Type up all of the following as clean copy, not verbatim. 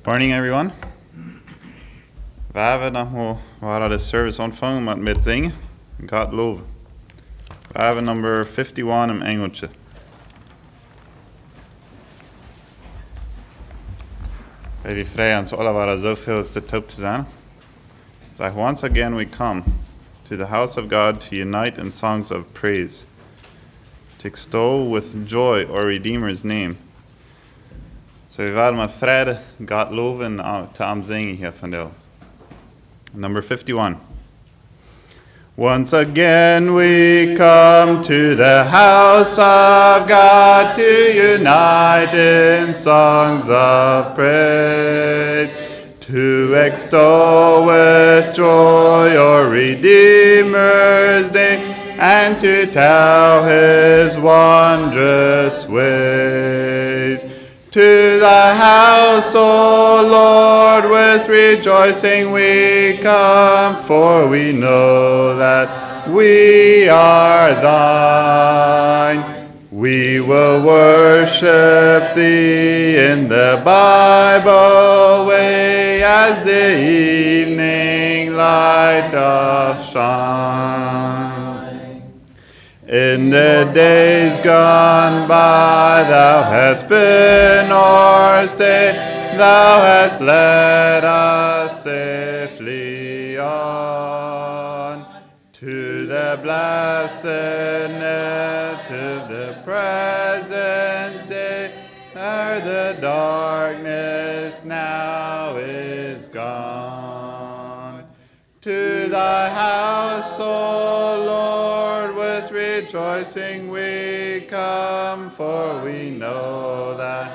Morning, everyone. We hebben nog maar de service ontvangen met zingen. God love. We hebben nummer 51 in Engeltje. Bij die vrij ons alle waren zoveel is te top te zijn. So once again we come to the house of God to unite in songs of praise, to extol with joy our Redeemer's name. So we willen met vrede God loven te zingen hier vandaag. Number 51. Once again we come to the house of God to unite in songs of praise, to extol with joy our Redeemer's name, and to tell his wondrous ways. To thy house, O Lord, with rejoicing we come, for we know that we are thine. We will worship thee in the Bible way, as the evening light doth shine. In the days gone by, thou hast been our stay, thou hast led us safely on to the blessedness of the present day, ere the darkness now is gone. To thy house, O Lord, with rejoicing we come, for we know that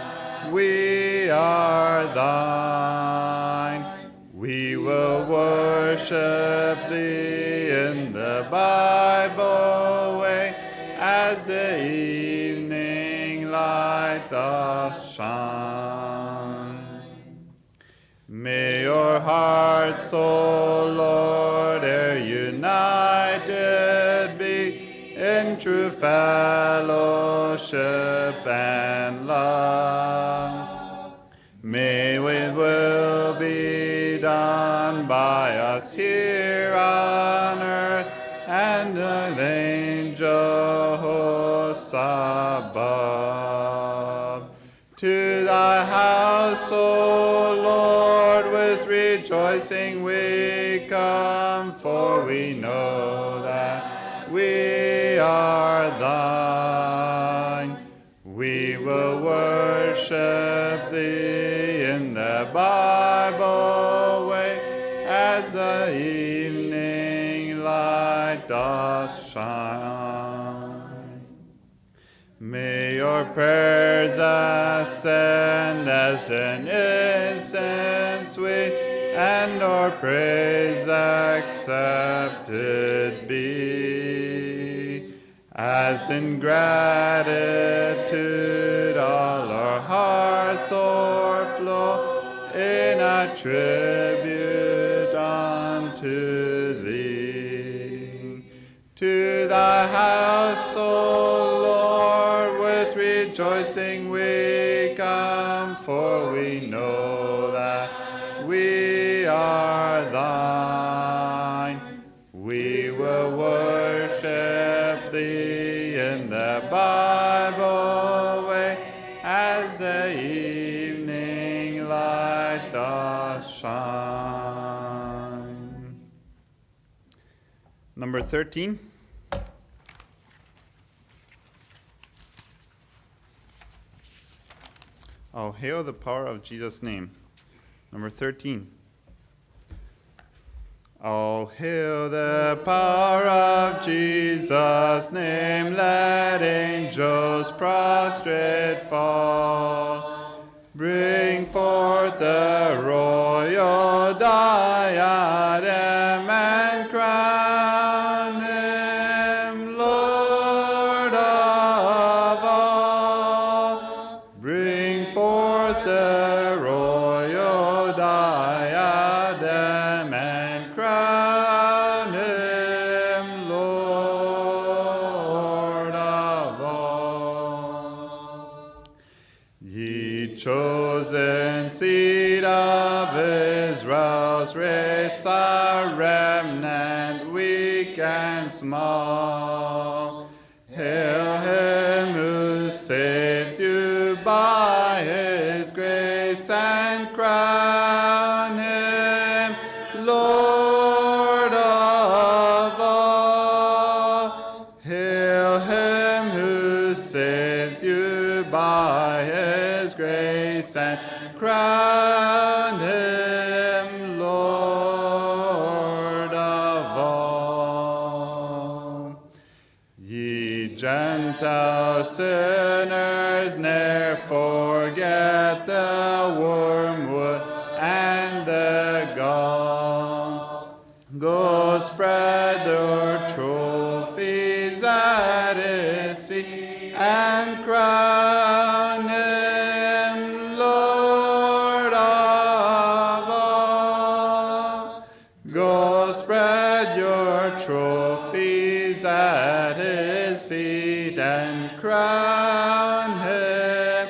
we are thine. We will worship thee in the Bible way, as the evening light doth shine. May your hearts, O Lord, e'er united be in true fellowship and love. May it will be done by us here on earth, and an angel hosts above. To thy house, O Lord, with rejoicing we come, for we know that we are thine. We will worship thee in the Bible way, as the evening light doth shine. May your prayers ascend as an incense sweet, and our praise accepted be. As in gratitude all our hearts o'erflow, in a tribute unto thee. To thy house, O Lord, with rejoicing we come, for we know that we are thine. We will worship thee in the Bible way, as the evening light doth shine. Number 13. Oh, hail the power of Jesus' name. Number 13. Oh, hail the power of Jesus' name, let angels prostrate fall. Bring forth the royal diadem and crown him Lord of all. Bring forth the royal diadem and crown him Lord of all. Ye chosen, see seed of Israel's race, a remnant weak and small. Hail him who saves you by his grace, and crown him Lord of all. Hail him who saves you by his grace, and crown him Lord of all. Ye Gentile sinners, ne'er forget the wormwood and the gall. Go spread your trophies at his feet, and crown him Lord of all. Go spread your trophies at his feet, and crown him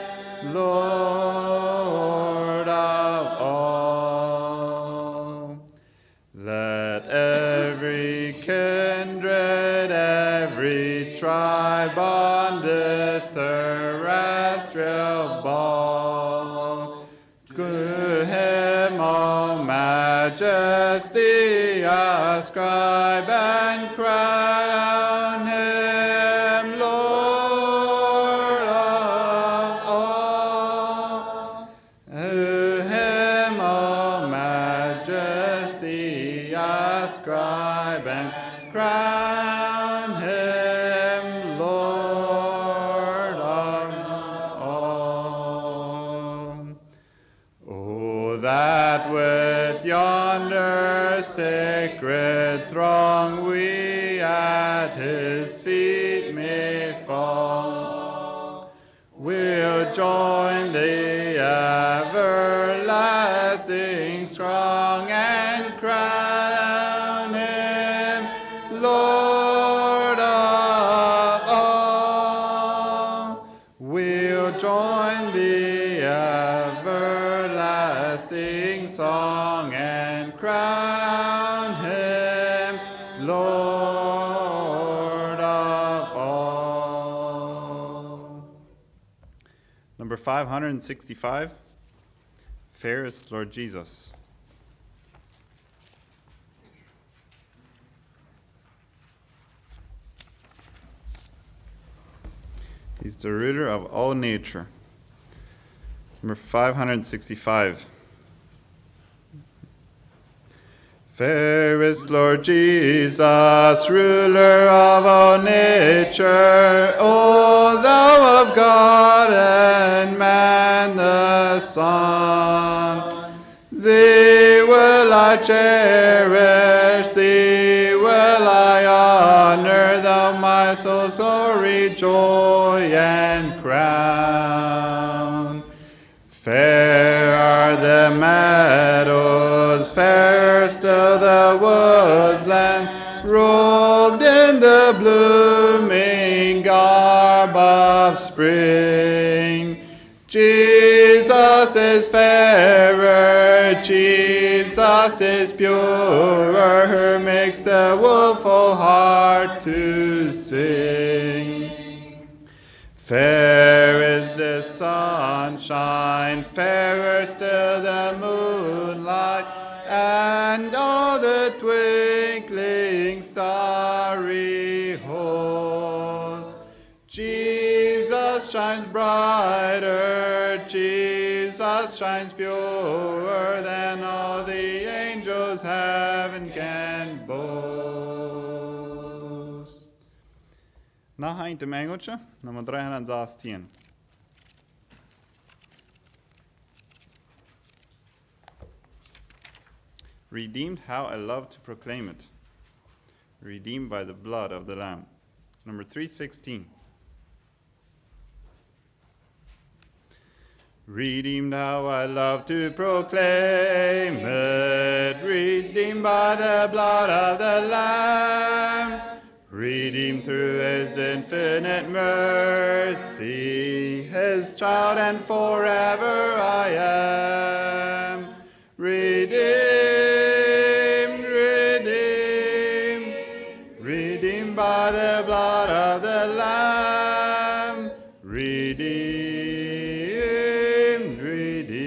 Lord of all. Let every kindred, every tribe on this terrestrial ball, to him all majesty ascribe, and crown him Lord of all. To him all majesty ascribe, and crown him Lord of all. Oh, that with yonder sacred throng we at his feet may fall, we'll join the everlasting throng, and crown him Lord of all. We'll join the everlasting song, and crown him Lord of all. Number 565, Fairest Lord Jesus. He's the ruler of all nature. Number 565. Fairest Lord Jesus, ruler of all nature, O thou of God and man the Son, thee will I cherish, thee will I honor, thou my soul's glory, joy, and crown. Fair are the meadows, fair still the woodland, robed in the blooming garb of spring. Jesus is fairer, Jesus is purer, makes the woeful heart to sing. Fair is the sunshine, fairer still the moonlight, and all the twinkling starry host. Jesus shines brighter, Jesus shines purer than all the angels heaven can boast. Na hainte mengeltje, nummer 316. Redeemed, how I love to proclaim it. Redeemed by the blood of the Lamb. Number 316. Redeemed, how I love to proclaim it. Redeemed by the blood of the Lamb. redeemed through his infinite mercy, his child and forever I am. Redeemed, redeemed, redeemed by the blood of the Lamb. Redeemed, redeemed,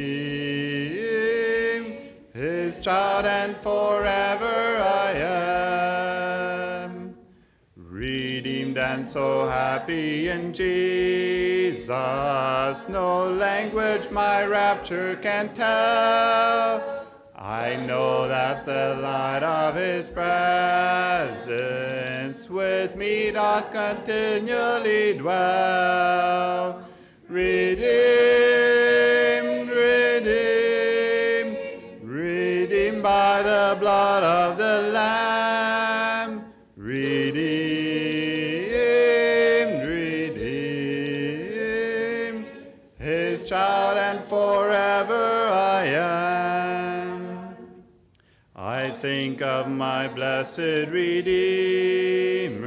his child and forever I am. Redeemed and so happy in Jesus, no language my rapture can tell. I know that the light of his presence with me doth continually dwell. Redeemed, redeemed, redeemed by the blood of the Lamb. Redeemed, redeemed, his child and forever I am. I think of my blessed Redeemer,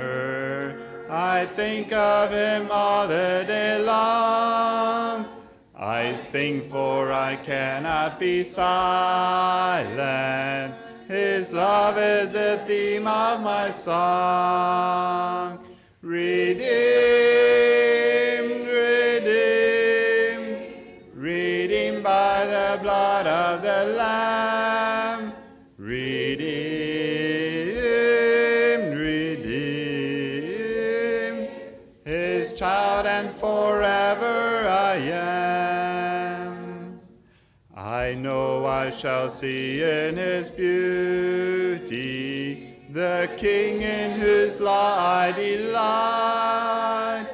I think of him all the day long. I sing for I cannot be silent, his love is the theme of my song. Redeemed, redeemed, redeemed by the blood of the Lamb. Redeemed, redeemed, his child and forever I am. I know I shall see in his beauty the King in whose law I delight,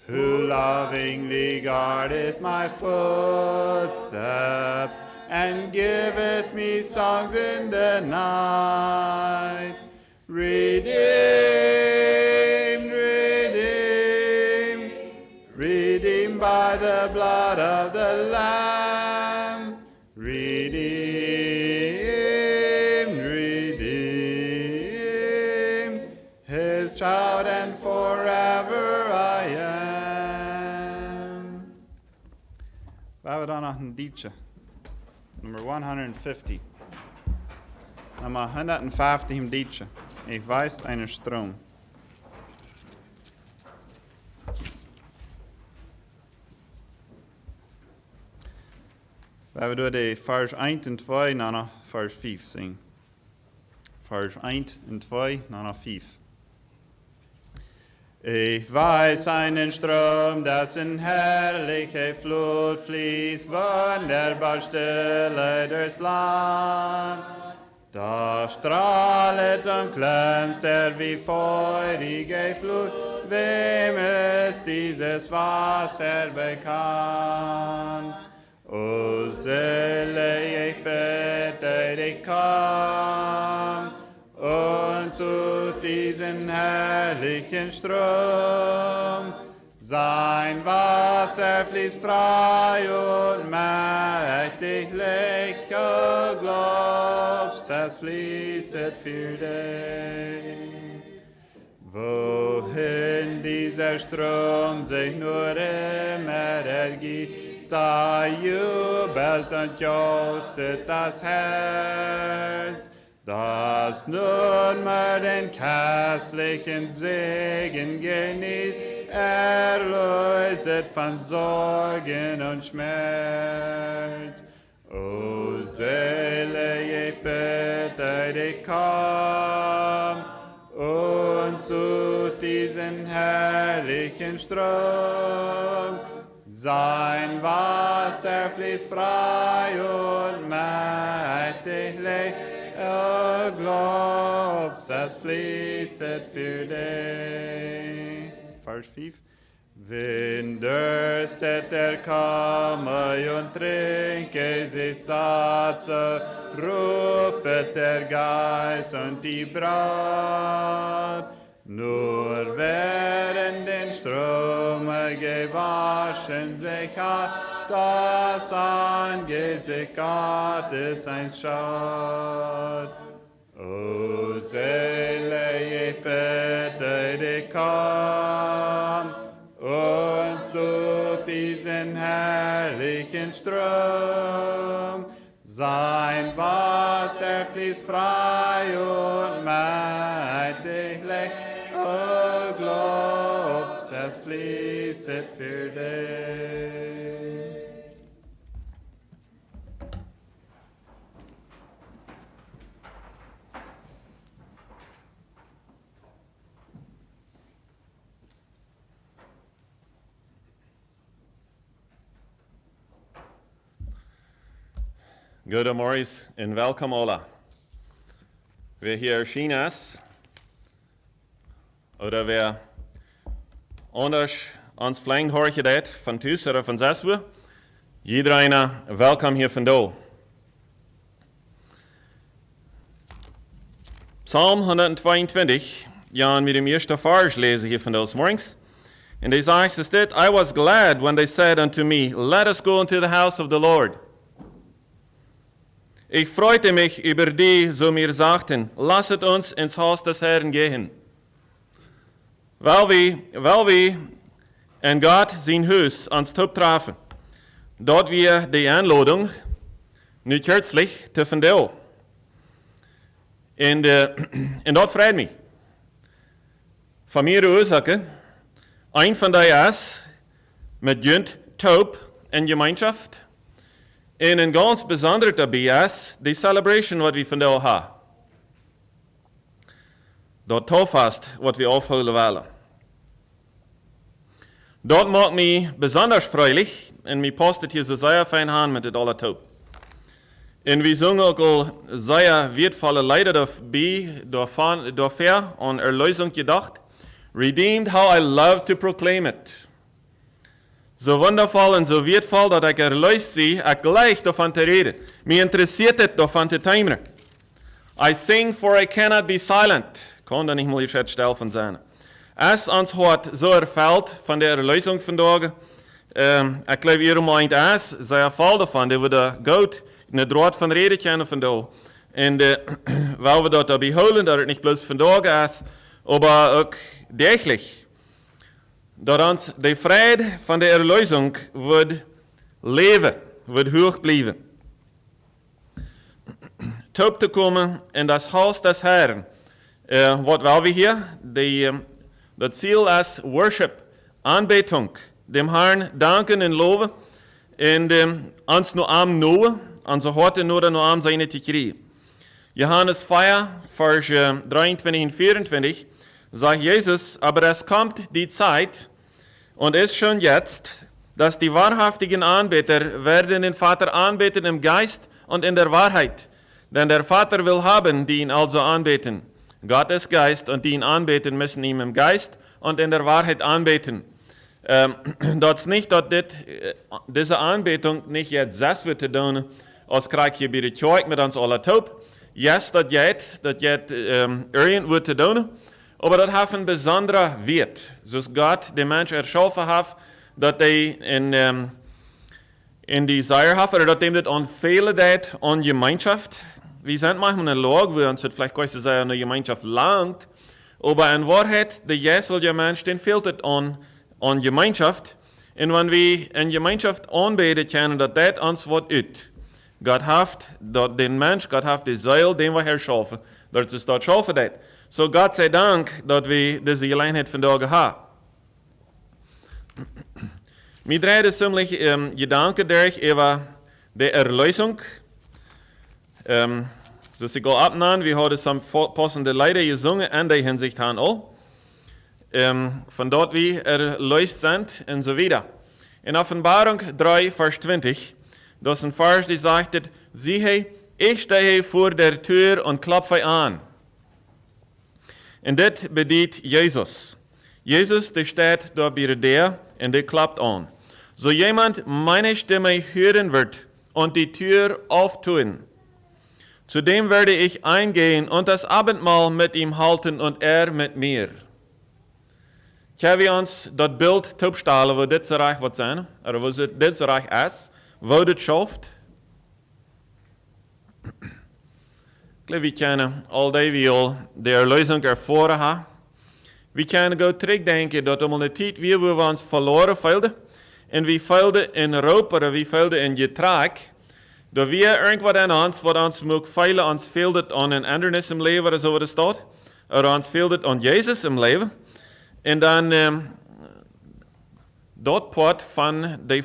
who lovingly guardeth my footsteps and giveth me songs in the night. Redeemed, redeemed, redeemed by the blood of the Lamb. Redeemed, redeemed, his child and forever I am. We hebben dan nog een liedje. Nummer 150. Nummer 150 im liedje. Ich weiß einen Strom. We hebben door de vers 1 en 2 naar vers 5 zingen. Vers 1 en 2 naar 5. Ich weiß einen Strom, dessen herrliche Flut fließt, wunderbar stille durchs Land. Da strahlet und glänzt wie feurige Flut, wem ist dieses Wasser bekannt? O Seele, ich bitte dich, komm, und zu diesem herrlichen Strom. Sein Wasser fließt frei und mächtiglich, o glaubst, es fließet für dich. Wohin dieser Strom sich nur immer ergießt, da jubelt und jauchzt das Herz, das nunmehr den köstlichen Segen genießt, erlöset von Sorgen und Schmerz. O Seele, ich bitte dich, komm, und zu diesem herrlichen Strom. Sein Wasser fließt frei und mächtiglich, o glaubst, es fließet für dich. Vers 5. Wen dürstet, der komme und trinke sich satt, so rufet der Geist und die Braut. Nur wer in den Strome gewaschen sich hat, das Angesicht Gottes ein schaut. O Seele, ich bitte dich, komm und zu diesen herrlichen Strom. Sein Wasser fließt frei und mächtig, o glaubst, es fließet für dich. Goedemorgen en welkom alle. Wer hier erschienen ist, oder wer anders ons flank hoort dat van thuis oder van zes uur, iedereen welkom hier vandaag. Psalm 122, Jan mit dem ersten Vers lesen hier von des Morgens. Und die sagt es dit, I was glad when they said unto me, let us go into the house of the Lord. Ich freute mich über die, so mir sagten, lasset uns ins Haus des Herrn gehen. Weil wir in Gott sein Haus ans Top trafen, dort wir die Einladung nicht herzlich zu finden. Und dort freut mich. Von mir Ursache, ein von der ist mit Jünd taub in Gemeinschaft. En een ganz bijzonder dabei ist die celebration wat we vandaag hebben. Dat toefast wat we afhouden willen. Dat maakt mij besonders freudig en mij past het hier zo zeer fijn aan met het alle top. En we zingen ook al zeer wertvolle Lieder daarbij, daarvoor aan Erlösung gedacht. Redeemed, how I love to proclaim it. So wundervoll und so wertvoll, dass ich erlöst sie, ich gleich davon zu reden. Mich interessiert es, davon zu timen. I sing, for I cannot be silent. Kann da nicht mal jetzt still von sein. Es uns hat so erfällt von der Erlösung von Tagen. Ich glaube, ihr meint es, sehr voll davon, der wir gut eine Draht von Reden kennen von da. Und weil wir dort dabei holen, dass es nicht bloß von Tagen ist, aber auch täglich. Dat ons de vrede van de Erlösung wird leven, wird hoch bleiben. Top te komen in das Haus des Herrn. Wat wollen wir hier? Das Ziel ist Worship, Anbetung, dem Herrn danken und loben und uns nur am Noe, unsere Horte nur am seine te kriegen. Johannes 4, Vers 23 und 24 sagt Jesus, aber es kommt die Zeit, und ist schon jetzt, dass die wahrhaftigen Anbeter werden den Vater anbeten im Geist und in der Wahrheit. Denn der Vater will haben, die ihn also anbeten. Gott ist Geist und die ihn anbeten, müssen ihm im Geist und in der Wahrheit anbeten. Das nicht, dass diese Anbetung nicht jetzt selbst wird zu tun, als krijg je bij de kerk met ons alle top. Yes, dat jetzt wird zu tun. Aber das hat einen besonderen Wert, dass Gott den Mensch erschaffen hat, dass er in die Seier hat, oder dass dem das anfehlen hat an Gemeinschaft. Wir sind manchmal in der Lage, wo uns vielleicht gar nicht eine Gemeinschaft langt, aber in Wahrheit, der jetzige Mensch, den fehlt es an Gemeinschaft. Und wenn wir in Gemeinschaft anbeten können, dass das uns was ist. Gott hat den Mensch, Gott hat die Seele, den wir erschaffen, dass es dort schaffen hat. So Gott sei Dank, dass wir diese Gelegenheit von da haben. Mir dreht es ziemlich Gedanken durch über die Erlösung. So sie go abnahmen, wir haben some passende Lieder gesungen in der Hinsicht an auch. Von dort wir erlöst sind und so weiter. In Offenbarung 3, Vers 20, das ist ein Vers, die sagt, siehe, ich stehe vor der Tür und klopfe an. Und das bedeutet Jesus. Jesus, der steht da bei der und der klappt an. So jemand meine Stimme hören wird und die Tür auftun, zu dem werde ich eingehen und das Abendmahl mit ihm halten und er mit mir. Können wir uns das Bild aufstellen, wo das Reich wird sein, oder wo das Reich ist, wo das schafft? glaube, wir können all die wir die Erlösung erfahren haben. Wir können go terugdenken dat om een tijd weer wo we ons verloren voelden. En we voelden in roep, of we voelden in getrag. Dat we irgendwas aan ons, wat ons moet feilen, ons voelden aan een andernis im leven, zo wat er staat. Of ons voelden aan Jezus im leven. En dan dat part van de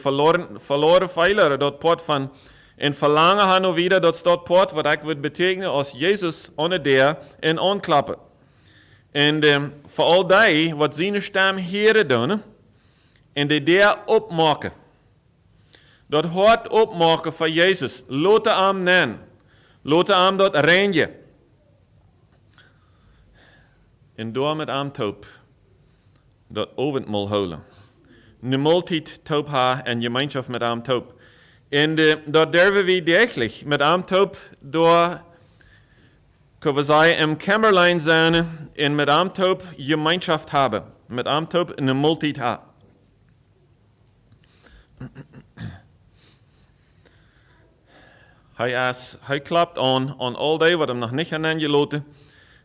verloren feiler, dat part van en verlangen han nog wieder, dat staat part, wat ik wil betekenen als Jezus onder der en aanklappen. En voor al die wat zijn stem heren doen, en die der opmaken. Dat hart opmaken voor Jezus. Laat hem nemen. Laat hem dat reinen. En door met hem toop. Dat avondmaal houden. Een maaltijd toop ha en gemeenschap met hem toop. En dat durven we degelijk met hem toop door kunnen we zeggen, im Kämmerlein zijn en met hem toop gemeenschap hebben. Met hem toop een maaltijd ha. Hij klapt aan al die wat hem nog niet aan gelaten.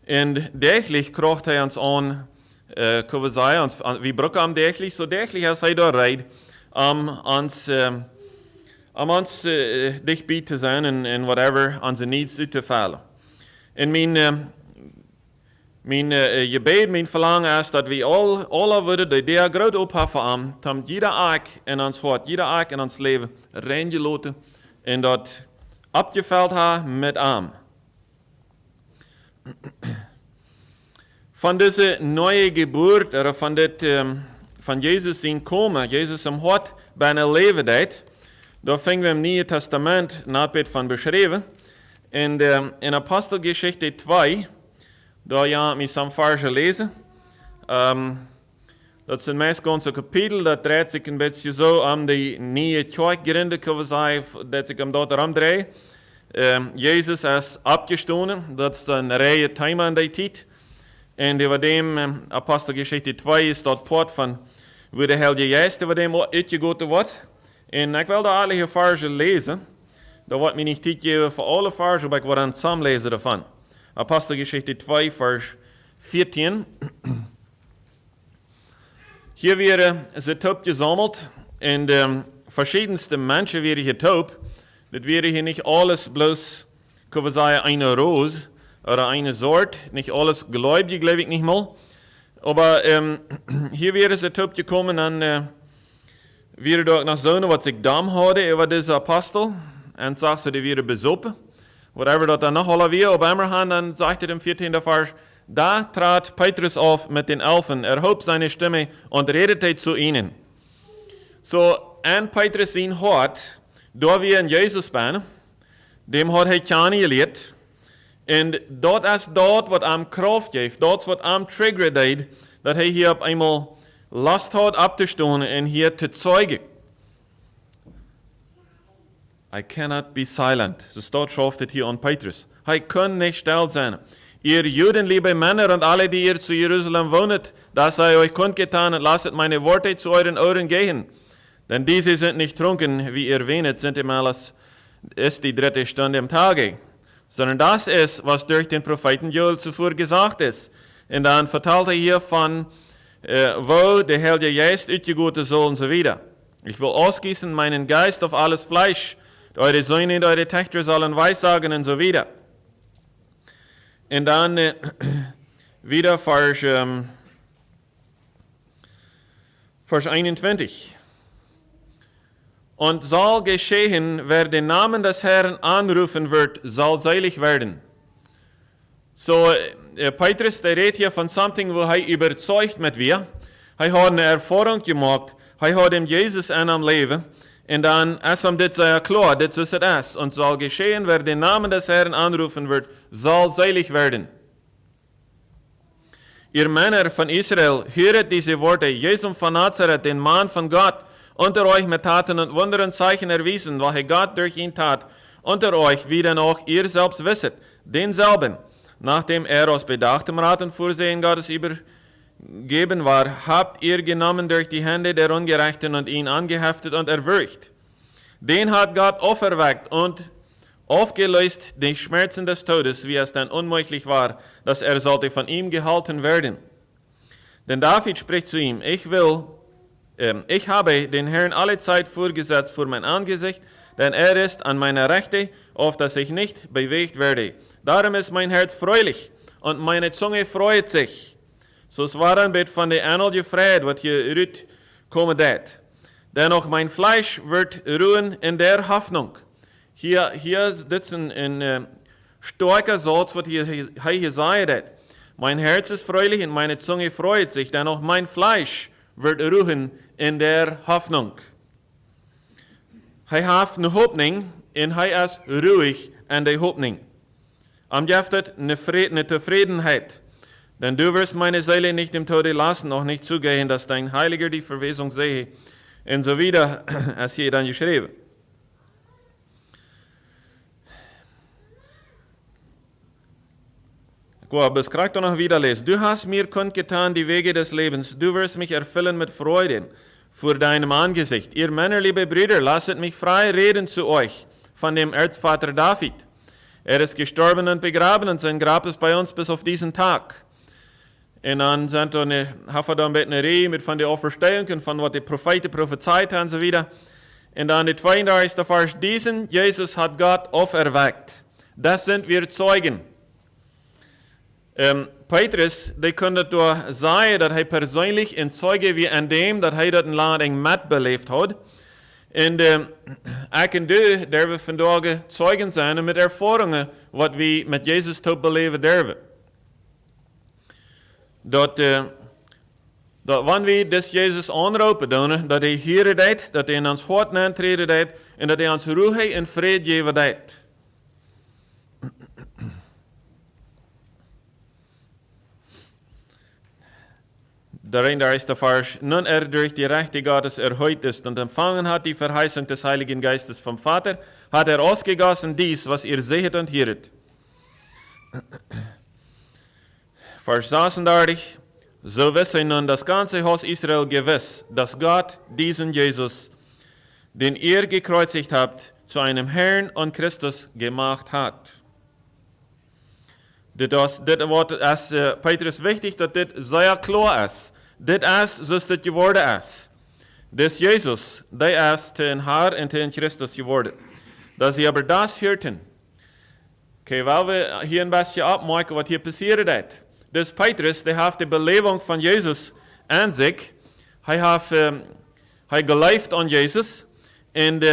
En degelijk krijgt hij ons aan, kunnen we zeggen, we brokken hem degelijk, zo degelijk als hij daar rijdt, om ons dichtbij te zijn en whatever, onze needs uit te vallen. En mijn gebed, mijn verlangen is dat we alle worden die groot opheffen aan, dat jeder aak in ons hart, jeder aak in ons leven rein gelaten en dat opgeveld hebben met hem. Van deze nieuwe geboorte, of van Jezus zijn komen, Jezus im hart bijna leven deed, daar vingen we im Nieuwe Testament napet van beschreven. En in Apostelgeschichte 2, daar ja met some versen lezen. Dat zijn meest ganze kapitel, dat draait zich een beetje zo om de nieuwe kerkgerinde, kunnen we zeggen, dat zich om dat erom draait. Jezus is opgestonden, dat is een rije thema in die tijd. En over dem Apostelgeschichte 2 is dat poort van, waar de Heilige Geest over dem uitgegoten wordt. En ik wil daar alle versen lezen. Dat wordt mij niet tijd geven voor alle versen, maar ik wil een samenlezen daarvan. Apostelgeschichte 2, vers 14. Hier werden ze top gezameld en de verschiedenste mensen werden getoopt. Dat werden hier niet alles bloos, kunnen we zeggen, eine Rose oder eine Sort, nicht alles Gläubige, glaube ich nicht mal. Aber hier werden ze top gekommen en werden dort nach so was ich dam hadden über diese Apostel. En zag ze die weer bezopen. Whatever dat dan nog alle weer op einmal gaan, dan zegt het im 14. Vers, da trat Petrus auf mit den Elfen, erhob seine Stimme und redete zu ihnen. So, en Petrus zijn hart, door wie in Jesus ben, dem hat hij keine geleerd. En dat is dat wat am Kraft geeft, dat wat am Trigger deed, dat hij hier op einmal last hat abzustehen en hier te zeugen. I cannot be silent. So staat schreibt het hier an Petrus. Hij kann nicht still sein. Ihr Juden, liebe Männer und alle, die ihr zu Jerusalem wohnet, das sei euch kundgetan und lasset meine Worte zu euren Ohren gehen. Denn diese sind nicht trunken, wie ihr wenet, sind im alles, ist die 3. Stunde im Tage. Sondern das ist, was durch den Propheten Joel zuvor gesagt ist. Und dann vertelt er hier von, wo der Heilige Geist uitgegoten soll und so wieder. Ich will ausgießen meinen Geist auf alles Fleisch. Eure Söhne und eure Töchter sollen Weissagen und so wieder. Und dann wieder Vers 21. Und soll geschehen, wer den Namen des Herrn anrufen wird, soll selig werden. So, Petrus, der redet hier von something, wo er überzeugt mit wir. Er hat eine Erfahrung gemacht. Er hat dem Jesus an am Leben. Und dann ist ihm das sehr klar, das ist es. Und soll geschehen, wer den Namen des Herrn anrufen wird, soll selig werden. Ihr Männer von Israel, höret diese Worte. Jesus von Nazareth, den Mann von Gott, unter euch mit Taten und Wunder und Zeichen erwiesen, welche Gott durch ihn tat, unter euch, wie denn auch ihr selbst wisset, denselben, nachdem er aus bedachtem Rat und Vorsehen Gottes übergeben war, habt ihr genommen durch die Hände der Ungerechten und ihn angeheftet und erwürgt. Den hat Gott auferweckt und aufgelöst die Schmerzen des Todes, wie es dann unmöglich war, dass sollte von ihm gehalten werden. Denn David spricht zu ihm, ich habe den Herrn alle Zeit vorgesetzt vor mein Angesicht, denn ist an meiner Rechte, auf dass ich nicht bewegt werde. Darum ist mein Herz freulich und meine Zunge freut sich. So es war ein Bild von der Anhalt gefreut, was hier rüt kommen dat. Dennoch mein Fleisch wird ruhen in der Hoffnung. Hier ist ein starker Satz, was hier sagt. Mein Herz ist freulich und meine Zunge freut sich, dennoch mein Fleisch wird ruhen in der Hoffnung. Hij hat eine Hoffnung und hij ist ruhig an der Hoffnung. Am jeftet eine Zufriedenheit. Denn du wirst meine Seele nicht im Tode lassen, auch nicht zugehen, dass dein Heiliger die Verwesung sehe. Und so wieder, als hier dann geschrieben. Gut, bis kriegt noch wieder lesen. Du hast mir kundgetan die Wege des Lebens. Du wirst mich erfüllen mit Freude vor deinem Angesicht. Ihr Männer, liebe Brüder, lasset mich frei reden zu euch von dem Erzvater David. Er ist gestorben und begraben und sein Grab ist bei uns bis auf diesen Tag. Und dann sind wir ein bisschen mit von der Auferstehung und von was die Propheten prophezeit haben und so wieder. Und dann die 32. Vers, diesen Jesus hat Gott auferweckt. Das sind wir Zeugen. Petrus, die können doch sagen, dass er persönlich ein Zeuge wie an dem, dass er das in Land mitbelebt hat. Und ich und du dürfen vandaag Zeugen sein mit Erfahrungen, was wir mit Jesus tot beleven dürfen. Dat wanneer we dus Jezus aanroepen doen, dat hij hier deed, dat hij in ons hart aantreden deed, en dat hij ons ruhe en vrede geven deed. Daar ist der Vers, nun durch die Rechte Gottes erhöht ist und empfangen hat die Verheißung des Heiligen Geistes vom Vater, hat ausgegossen dies, was ihr seht und hört. Vers 36, so wisse nun das ganze Haus Israel gewiss, dass Gott diesen Jesus, den ihr gekreuzigt habt, zu einem Herrn und Christus gemacht hat. Das Wort ist Petrus wichtig, dass das sehr klar ist. Das ist, so ist das geworden ist. Das Jesus, der ist den Herr und den Christus geworden. Dass sie aber das hörten. Okay, weil wir hier ein bisschen abmachen, was hier passiert ist. Das Petrus, der hat die Belebung von Jesus an sich. Er hat gelebt an Jesus. Und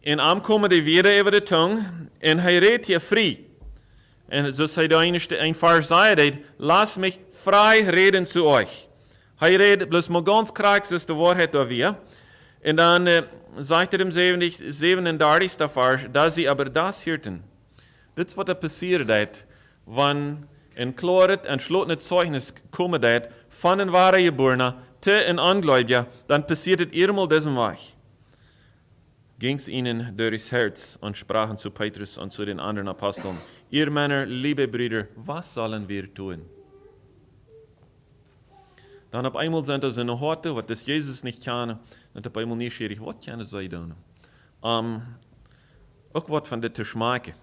in Ankommen die wieder über die Tongue. Und er redet hier frei. Und so sagt er ein Vers, lass mich frei reden zu euch. Er redet bloß mal ganz krass, ist die Wahrheit da wir. Und dann sagt er im 37. Vers, dass sie aber das hörten. Das ist, was da passiert ist, wenn ein klares, entschlossenes Zeugnis kommen wird von den wahren Geborenen zu den Ungläubigen, dann passiert es einmal diesen Weg. Ging es ihnen durchs Herz und sprachen zu Petrus und zu den anderen Aposteln, ihr Männer, liebe Brüder, was sollen wir tun? Dann auf einmal sind das in der Horte, was das Jesus nicht kann, und auf einmal neugierig, was kann es sein? Auch was von der Tischmarke.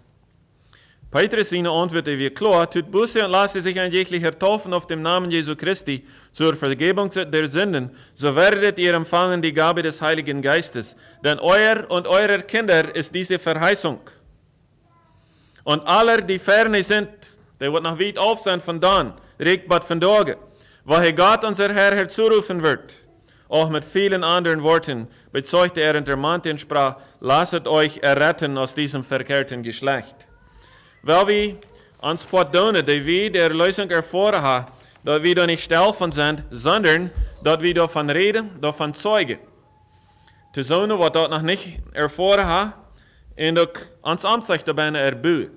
Petrus seine Antwort wie klar, tut Buße und lasse sich ein jeglicher taufen auf dem Namen Jesu Christi zur Vergebung der Sünden, so werdet ihr empfangen die Gabe des Heiligen Geistes. Denn euer und eurer Kinder ist diese Verheißung. Und aller, die ferne sind, die wird noch weit auf sein von dann, regt bad von Tage, woher Gott unser Herr herzurufen wird. Auch mit vielen anderen Worten bezeugte er und ermahnte und sprach, lasset euch erretten aus diesem verkehrten Geschlecht. Weil wir uns Portdonen, die wir der Erlösung erfahren haben, dass wir da nicht stelfen sind, sondern dass wir davon reden, davon zeugen. Zu so, was dort noch nicht erfahren haben, und auch uns Amtsrecht dabei erbühen.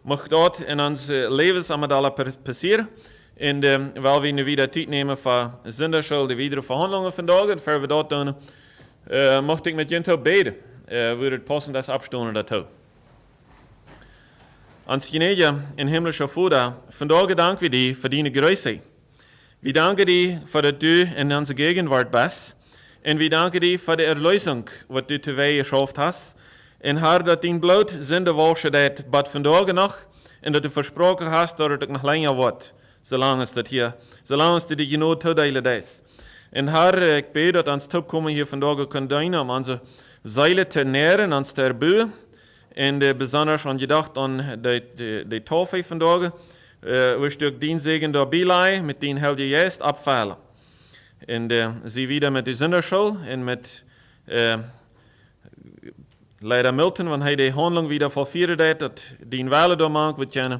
Mag dort in uns Leben alle passieren, und weil wir nu wieder Zeit nehmen für Sünderschuld, die wieder Verhandlungen von Tagen, und für wir dort tun, möchte ich mit Jento beten, würde passen das abstoßen dazu. Ans Gnädige in himmlischer Vater, vandaag danken wir dir für deine Größe. Wir danken dir, für dass du in unserer Gegenwart bist. Und wir danken dir für die Erlösung, was du zu Wege geschafft hast. En Herr, dat dien bloot zinde wasje dat bad vandaag nog. En dat u versproken hast dat het ook nog langer wordt. Zolang is dat hier. Zolang is dat die genoeg toedelen is. En Herr, ik bid dat ons toekomen hier vandaag ook kan dienen om onze zeilen te neren, ons te erbouwen. En bijzonders aan gedacht aan de tafel vandaag. We stuk dien zegen daarbij leiden, met die heel je juist opvallen. En zie wieder met de zonderschool en met leider Milton, want hij de handeling wieder volvieren deed, dat die welle door maakt, wat je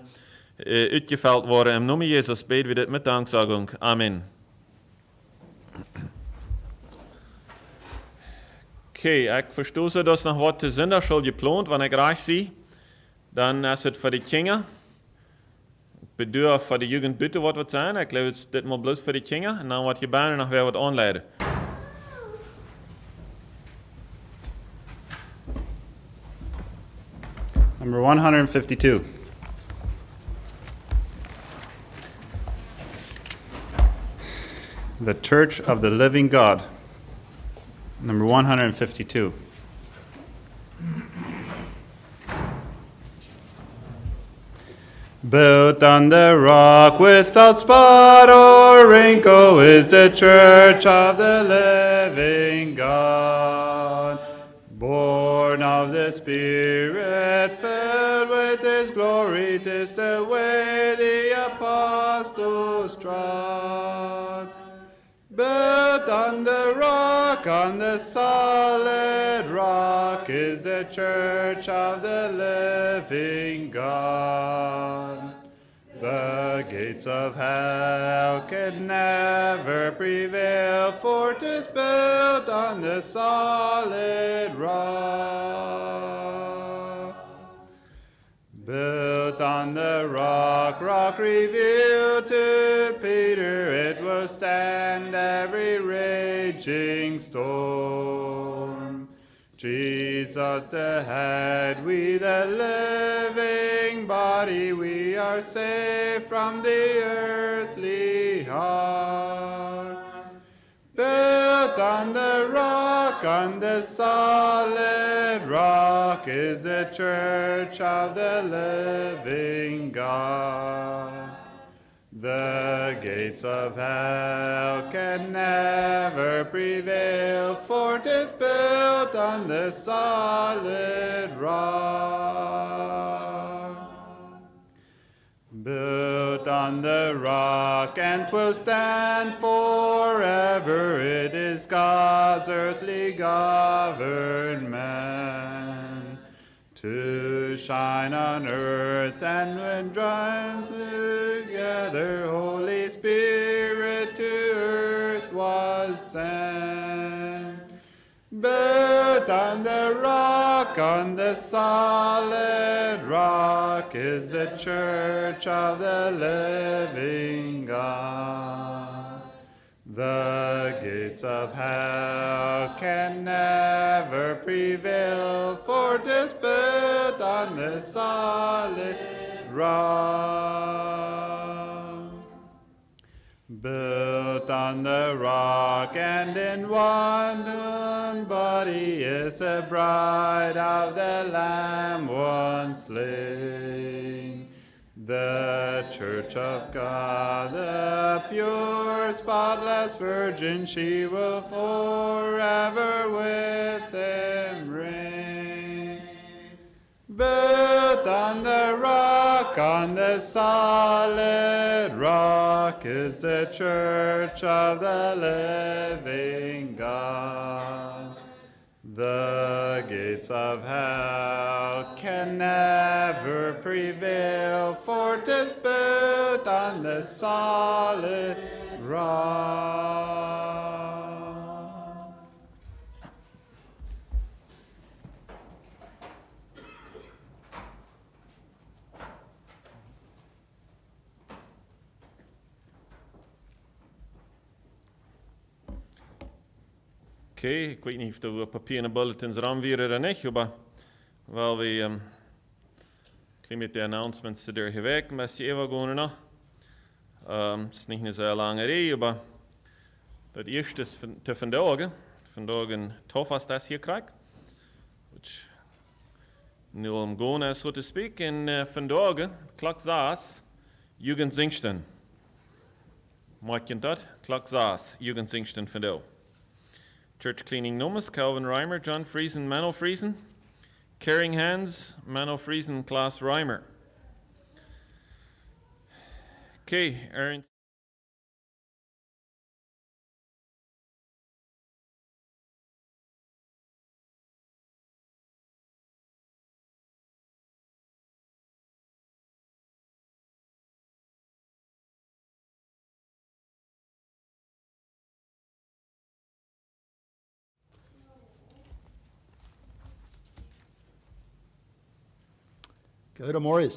uitgeveld worden. En noem Jezus bid we dit met dankzegging. Amen. Oké, ik verstoor dat nog wat de zonderschool gepland, wanneer ik recht zie. Dan is het voor de kinderen. Ik bedoel voor de jugend buiten wat zijn. Ik geloof het dit maar bloos voor de kinderen. En dan wat je bijna nog weer wat aanleiden. Number 152. The Church of the Living God. Number 152. Built on the rock without spot or wrinkle is the church of the living God. Born of the Spirit, filled with His glory, 'tis the way the apostles trod. Built on the solid rock is the church of the living God. The gates of hell can never prevail, for 'tis built on the solid rock. Built on the rock revealed to Peter, it will stand every raging storm. Jesus the head, we the living body, we are safe from the earthly heart. Built on the solid rock is the church of the living God. The gates of hell can never prevail, for 'tis built on the solid rock. Built on the rock, and 'twill stand forever. It is God's earthly government to shine on earth, and when joined together, Holy Spirit to earth was sent. Built on the solid rock is the church of the living God. The gates of hell can never prevail, for 'tis built on the solid rock. Built on the rock, and in one body is the bride of the Lamb once slain. The church of God, the pure, spotless virgin, she will forever with Him reign. Built on the solid rock is the church of the living God. The gates of hell can never prevail, for 'tis built on the solid rock. Oké, ik weet niet of we papier en bulletins ranvieren of niet, maar wel we met de announcements te durven werken, maar je even gaan nog. Het is niet een zeer lange rij, maar dat eerste is te vandaag een tof als dat hier krijgt. Nu om gående, so to speak, en vandaag, klok 6, jugendzingsten. Maak je dat? Klok 6, jugendzingsten vandaag. Church cleaning nummers, Calvin Reimer, John Friesen, Mano Friesen. Carrying hands, Mano Friesen, Klaas Reimer. Okay, Aaron. Goedemorgen.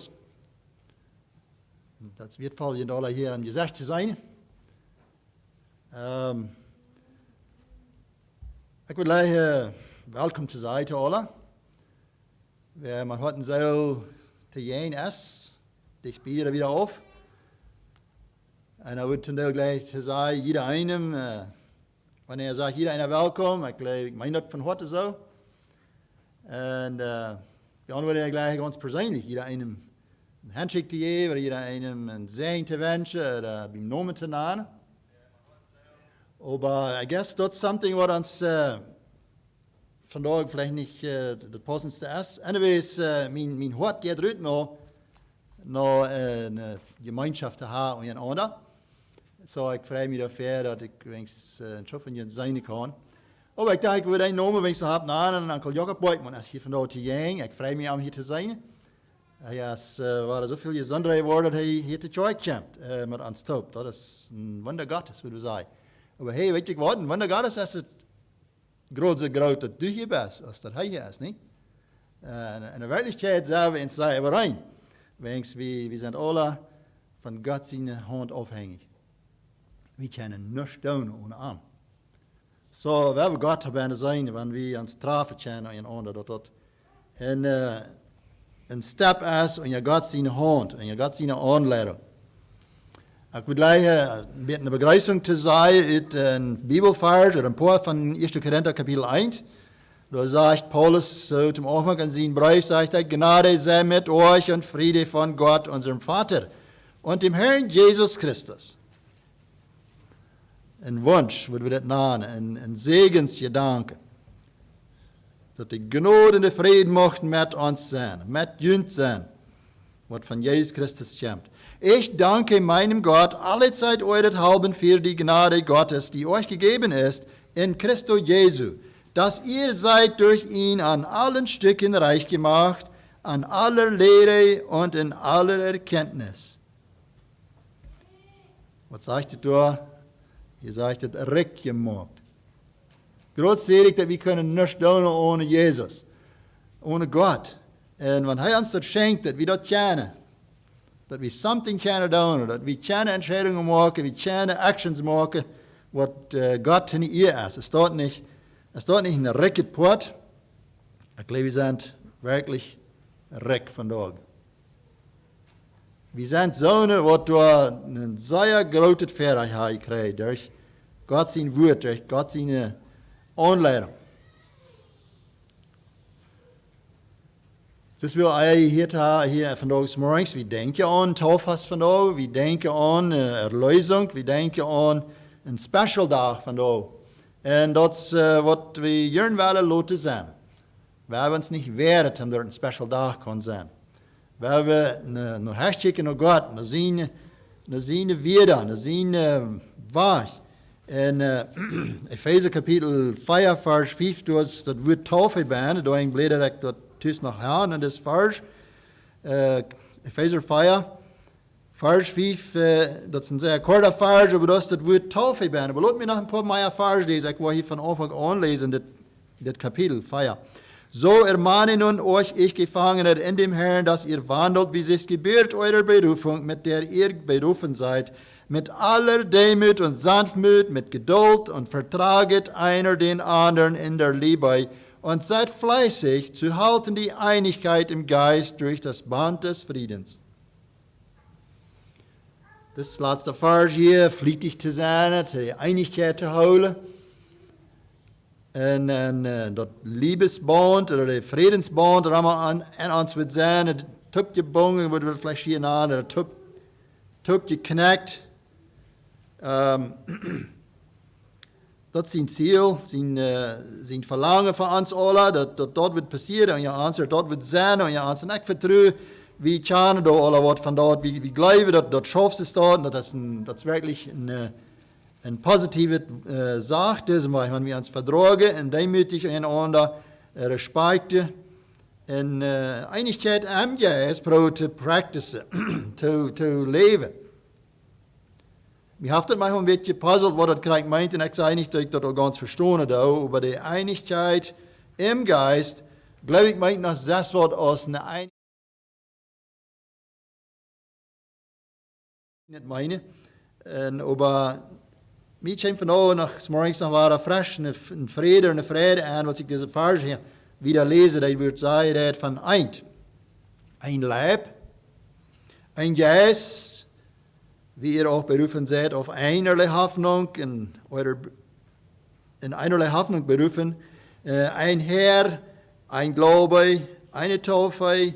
Dat wird voll je alle hier aan gezegd te zijn. Ik wil zeggen, welkom te zijn te allen. Wir hatten so te jen is, dich bieren wieder auf. En dan wordt dan gleich te zeggen, jeder einem, wanneer je zegt, jeder einer welkom, ik meen dat van harte zo. En dan wordt er gleich ganz persönlich, jeder einem een handshake te geven, oder jeder einem een zegen te wensen, oder beim Namen te nennen. Aber I guess that's something what uns vandaag vielleicht nicht das passendste ist. Anyways, mein Hart geht rüt noch eine Gemeinschaft zu haben und einander. So, ich freue mich dafür, dass ich wenigstens schaffen jetzt sein kann. Aber ich dachte, ich würde einen Namen wenigstens haben, an Onkel Jakob Beutmann, als hier vandaag te jeng. Ich freue mich, hier zu sein. Es waren so viele besondere Worte, dass er hier zu Joy kommt mit uns Taub. Das ist ein Wunder Gottes, würde ich sagen. Aber hey, weet je wat? Een Wunder Gottes is het grootste groot dat du hier bent, als dat hij hier is, niet? En in werkelijkheid zijn we in z'n overeen. We zijn alle van God zijn hand afhängig. We kunnen niets doen ohne aan. Zo, we hebben God erbij zijn, wanneer we ons trafen kunnen en ander dat een stap is en je God zijn hand en je God zijn aanleiding. Ik wil gleich met een begrüßung te zijn uit een Bibelvers, een paar van 1. Korinther kapitel 1. Da sagt Paulus so zum Anfang in seinem Brief, sagt er, Gnade sei mit euch und Friede von Gott, unserem Vater, und dem Herrn Jesus Christus. Ein Wunsch, würde wir das nennen, ein Segensgedanke. Dass die Gnade und der Frieden mochten mit uns sein, mit uns sein, was von Jesus Christus kommt. Ich danke meinem Gott allezeit eurethalben für die Gnade Gottes, die euch gegeben ist, in Christo Jesu, dass ihr seid durch ihn an allen Stücken reich gemacht, an aller Lehre und in aller Erkenntnis. Was sagt ihr da? Ihr sagt es recht gemacht. Großzügig, dass wir können nichts tun ohne Jesus, ohne Gott. Und wenn er uns das schenkt, dass wir das kennen, dat we something kunnen doen, dat we kunnen entscheidungen maken, we kunnen actions maken, wat God in ihr ist. Es staat nicht een recket poort. Ik glaube, we zijn wirklich reck vandaag. We zijn zonen wat door een zeer grote Fertigkeit krijgen, durch God zijn woord, durch God zijn aanleiding. Dus wil hij hier vandaag morgens, we denken aan Taufas vandaag, we denken aan Erlösung, we denken aan een special dag vandaag. En dat is wat we hier willen laten zijn. We hebben ons niet wert om er een special dag kan zijn. We hebben naar herkijken naar God, naar zijn Wieder, naar zijn Weg. En Epheser kapitel 4, vers 5, dat woord Taufe bijna, daar bläder ik dat tussen nog aan in dit vers. Epheser 4, vers 5, dat is een zeer korte vers, aber dat is het woord Taufe bijna. Maar laat me nog een paar meer vers lezen, ik wil hier van Anfang an lesen, dit kapitel 4. So ermahne nun euch, ich Gefangener in dem Herrn, dass ihr wandelt, wie es gebührt eurer Berufung, mit der ihr berufen seid, mit aller Demut und Sanftmut, mit Geduld und vertraget einer den anderen in der Liebe und seid fleißig zu halten die Einigkeit im Geist durch das Band des Friedens. Das letzte Vers hier, flietig zu sein, die Einigkeit zu holen. En dat Liebesband oder der Friedensband, dat allemaal aan ons wird zijn. Het tukt je bongen, wordt we vielleicht hier aan, het tukt je knekt. Dat is zijn ziel, zijn verlangen van ons allen, dat wordt passeren en je answer, dat wordt zijn en je answer. En ik vertrouw, wie kennen da alle wat van dat, wie geloven dat schafft es dort, dat is wirklich een positieve zaak, dus wenn wir uns vertragen en demütig einander respekten en Einigkeit am Geist te practicen, te leven. Ich habe das manchmal ein bisschen puzzelt, was das gerade meint, und ich sage nicht, dass ich das auch ganz verstehe, aber die Einigkeit im Geist, glaube ich, meint das Wort aus einer Einigkeit. Nicht meine. Aber mich kommt von da nach morgens noch war frisch, ein Friede und eine Freude an, was ich diese Vers hier wieder lese, das würde sagen, das von ein Leib, ein Geist, wie ihr auch berufen seid, auf einerlei Hoffnung, in einerlei Hoffnung berufen, ein Herr, ein Glaube, eine Taufe,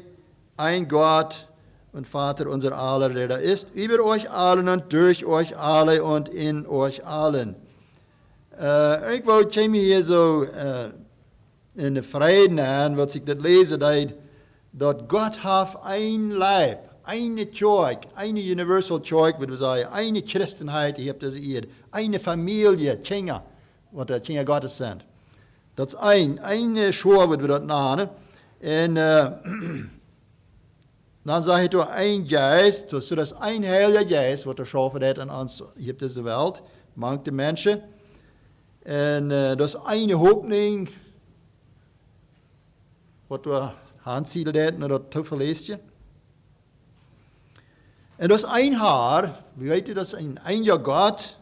ein Gott und Vater unser aller, der da ist, über euch allen und durch euch alle und in euch allen. Irgendwo käme hier so in der Frieden an, was ich das lese, dass Gott hat ein Leib, eine Kirche, eine Universal Church, würde ich sagen, eine Christenheit, ich habe das hier, eine Familie, Kinder, was die Kinder Gottes sind. Das ist eine Schule, würde wir das nennen. Und dann sage ich, ein Geist, so das ein heiliger Geist, was der Schaffen hat an uns, hier auf dieser Welt, manche Menschen. Und das ist eine Hoffnung, was wir anziehen hätten, oder zu verlesen. Und das ein Haar, wie weet je, das ist ein einziger Gott,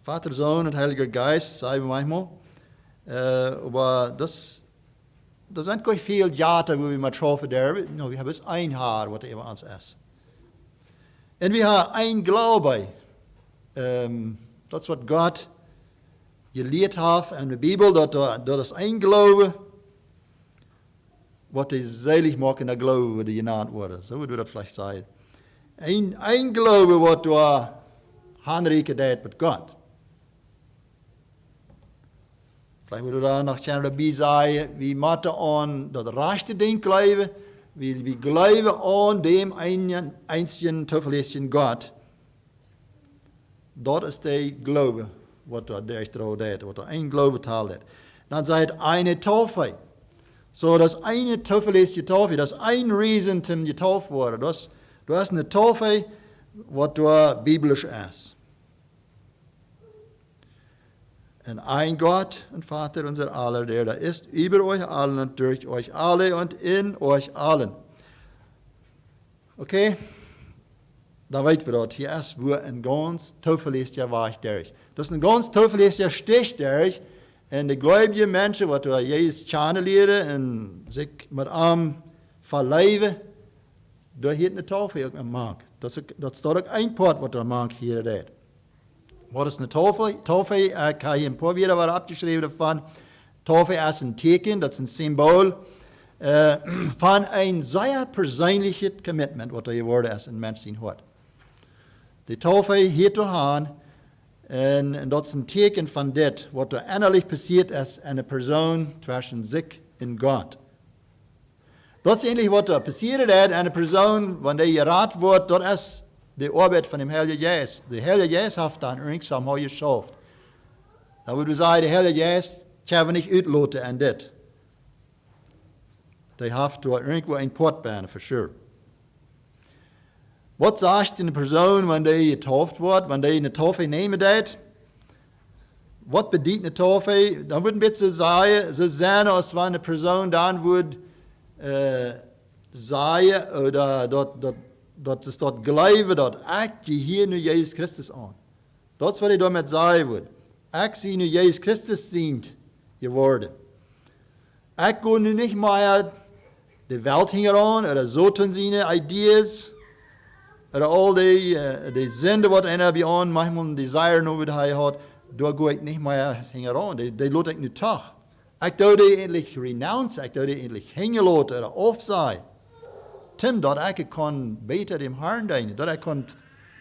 Vater, Sohn und Heiliger Geist, sagen wir manchmal. Aber das sind gar nicht viele Jahre, wo wir mal schaffen dürfen. No, wir haben es ein Haar, was über uns ist. Und wir haben ein Glaube. Das ist, was Gott gelehrt hat in der Bibel, das ist ein Glaube, was die selig macht in der Glaube, die genannt wurde. So würde das vielleicht sagen. Ein Glaube, was du handreiken deed mit Gott. Vielleicht würde da noch dabei sagen, wie Mathe an das rechte Ding glauben, wie glauben an dem einzigen zuverlässigen Gott. Das ist der Glaube, was da der Traut hat, was da ein Glaube teilt. Dann sagt eine Taufe. So, das eine zuverlässige Taufe, das ein Riesen zum getauft wurde. Du hast eine Taufe, was da biblisch ist. Und ein Gott und Vater unser aller, der da ist, über euch allen und durch euch alle und in euch allen. Okay? Dann weten wir das. Hier ist wo ein ganz zuverlässiger Weg durch. Das ist ein ganz zuverlässiger Stich durch. Und die gläubigen Menschen, die Jesus kennenlernen und sich mit ihm verleiben, da hat eine Taufe irgendein Mank. Das ist doch ein Part, was der Mank hier hat. Was ist eine Taufe? Taufe, kann hier ein paar wieder was abgeschrieben davon. Taufe ist ein Teken, das ist ein Symbol von ein sehr persönliches Commitment, was da geworden ist in Menschen hat. Die Taufe hier zu haben, und das ist ein Teken von das, was da innerlich passiert ist, eine Person zwischen sich und Gott. Das ist ähnlich, was da passiert ist, eine Person, wenn die geraten wird, das ist die Arbeit von dem Heiligen Geist. Der Heilige Geist hat dann ringsum geschafft. Da würde ich sagen, der Heilige Geist kann nicht utloten an das. Die hat da irgendwo ein Portbahn, für sure. Was sagt eine Person, wenn die getauft wird, wenn die eine Taufe nehmen wird? Was bedeutet eine Taufe? Dann würde ein bisschen sagen, so sein, als wenn eine Person dann würde sagen, oder dat is dat geloven dat ik hier nu Jezus Christus aan. Dat is wat hij daarmee zeggen wil. Ik zie nu Jezus Christus zien geworden. Ik ga nu niet meer de wereld hingen aan, oder so tun seine ideas, oder all die Sünde, wat einer bei an, manchmal ein Desire nur wieder hat. daar ga ik niet meer hingen aan. Die laat ik nu toch. Ik doe die eindelijk renounce, ik doe die eindelijk hingen laten oder afzij. Tim, dat ik kan beter dem Herrn dienen, dat ik kan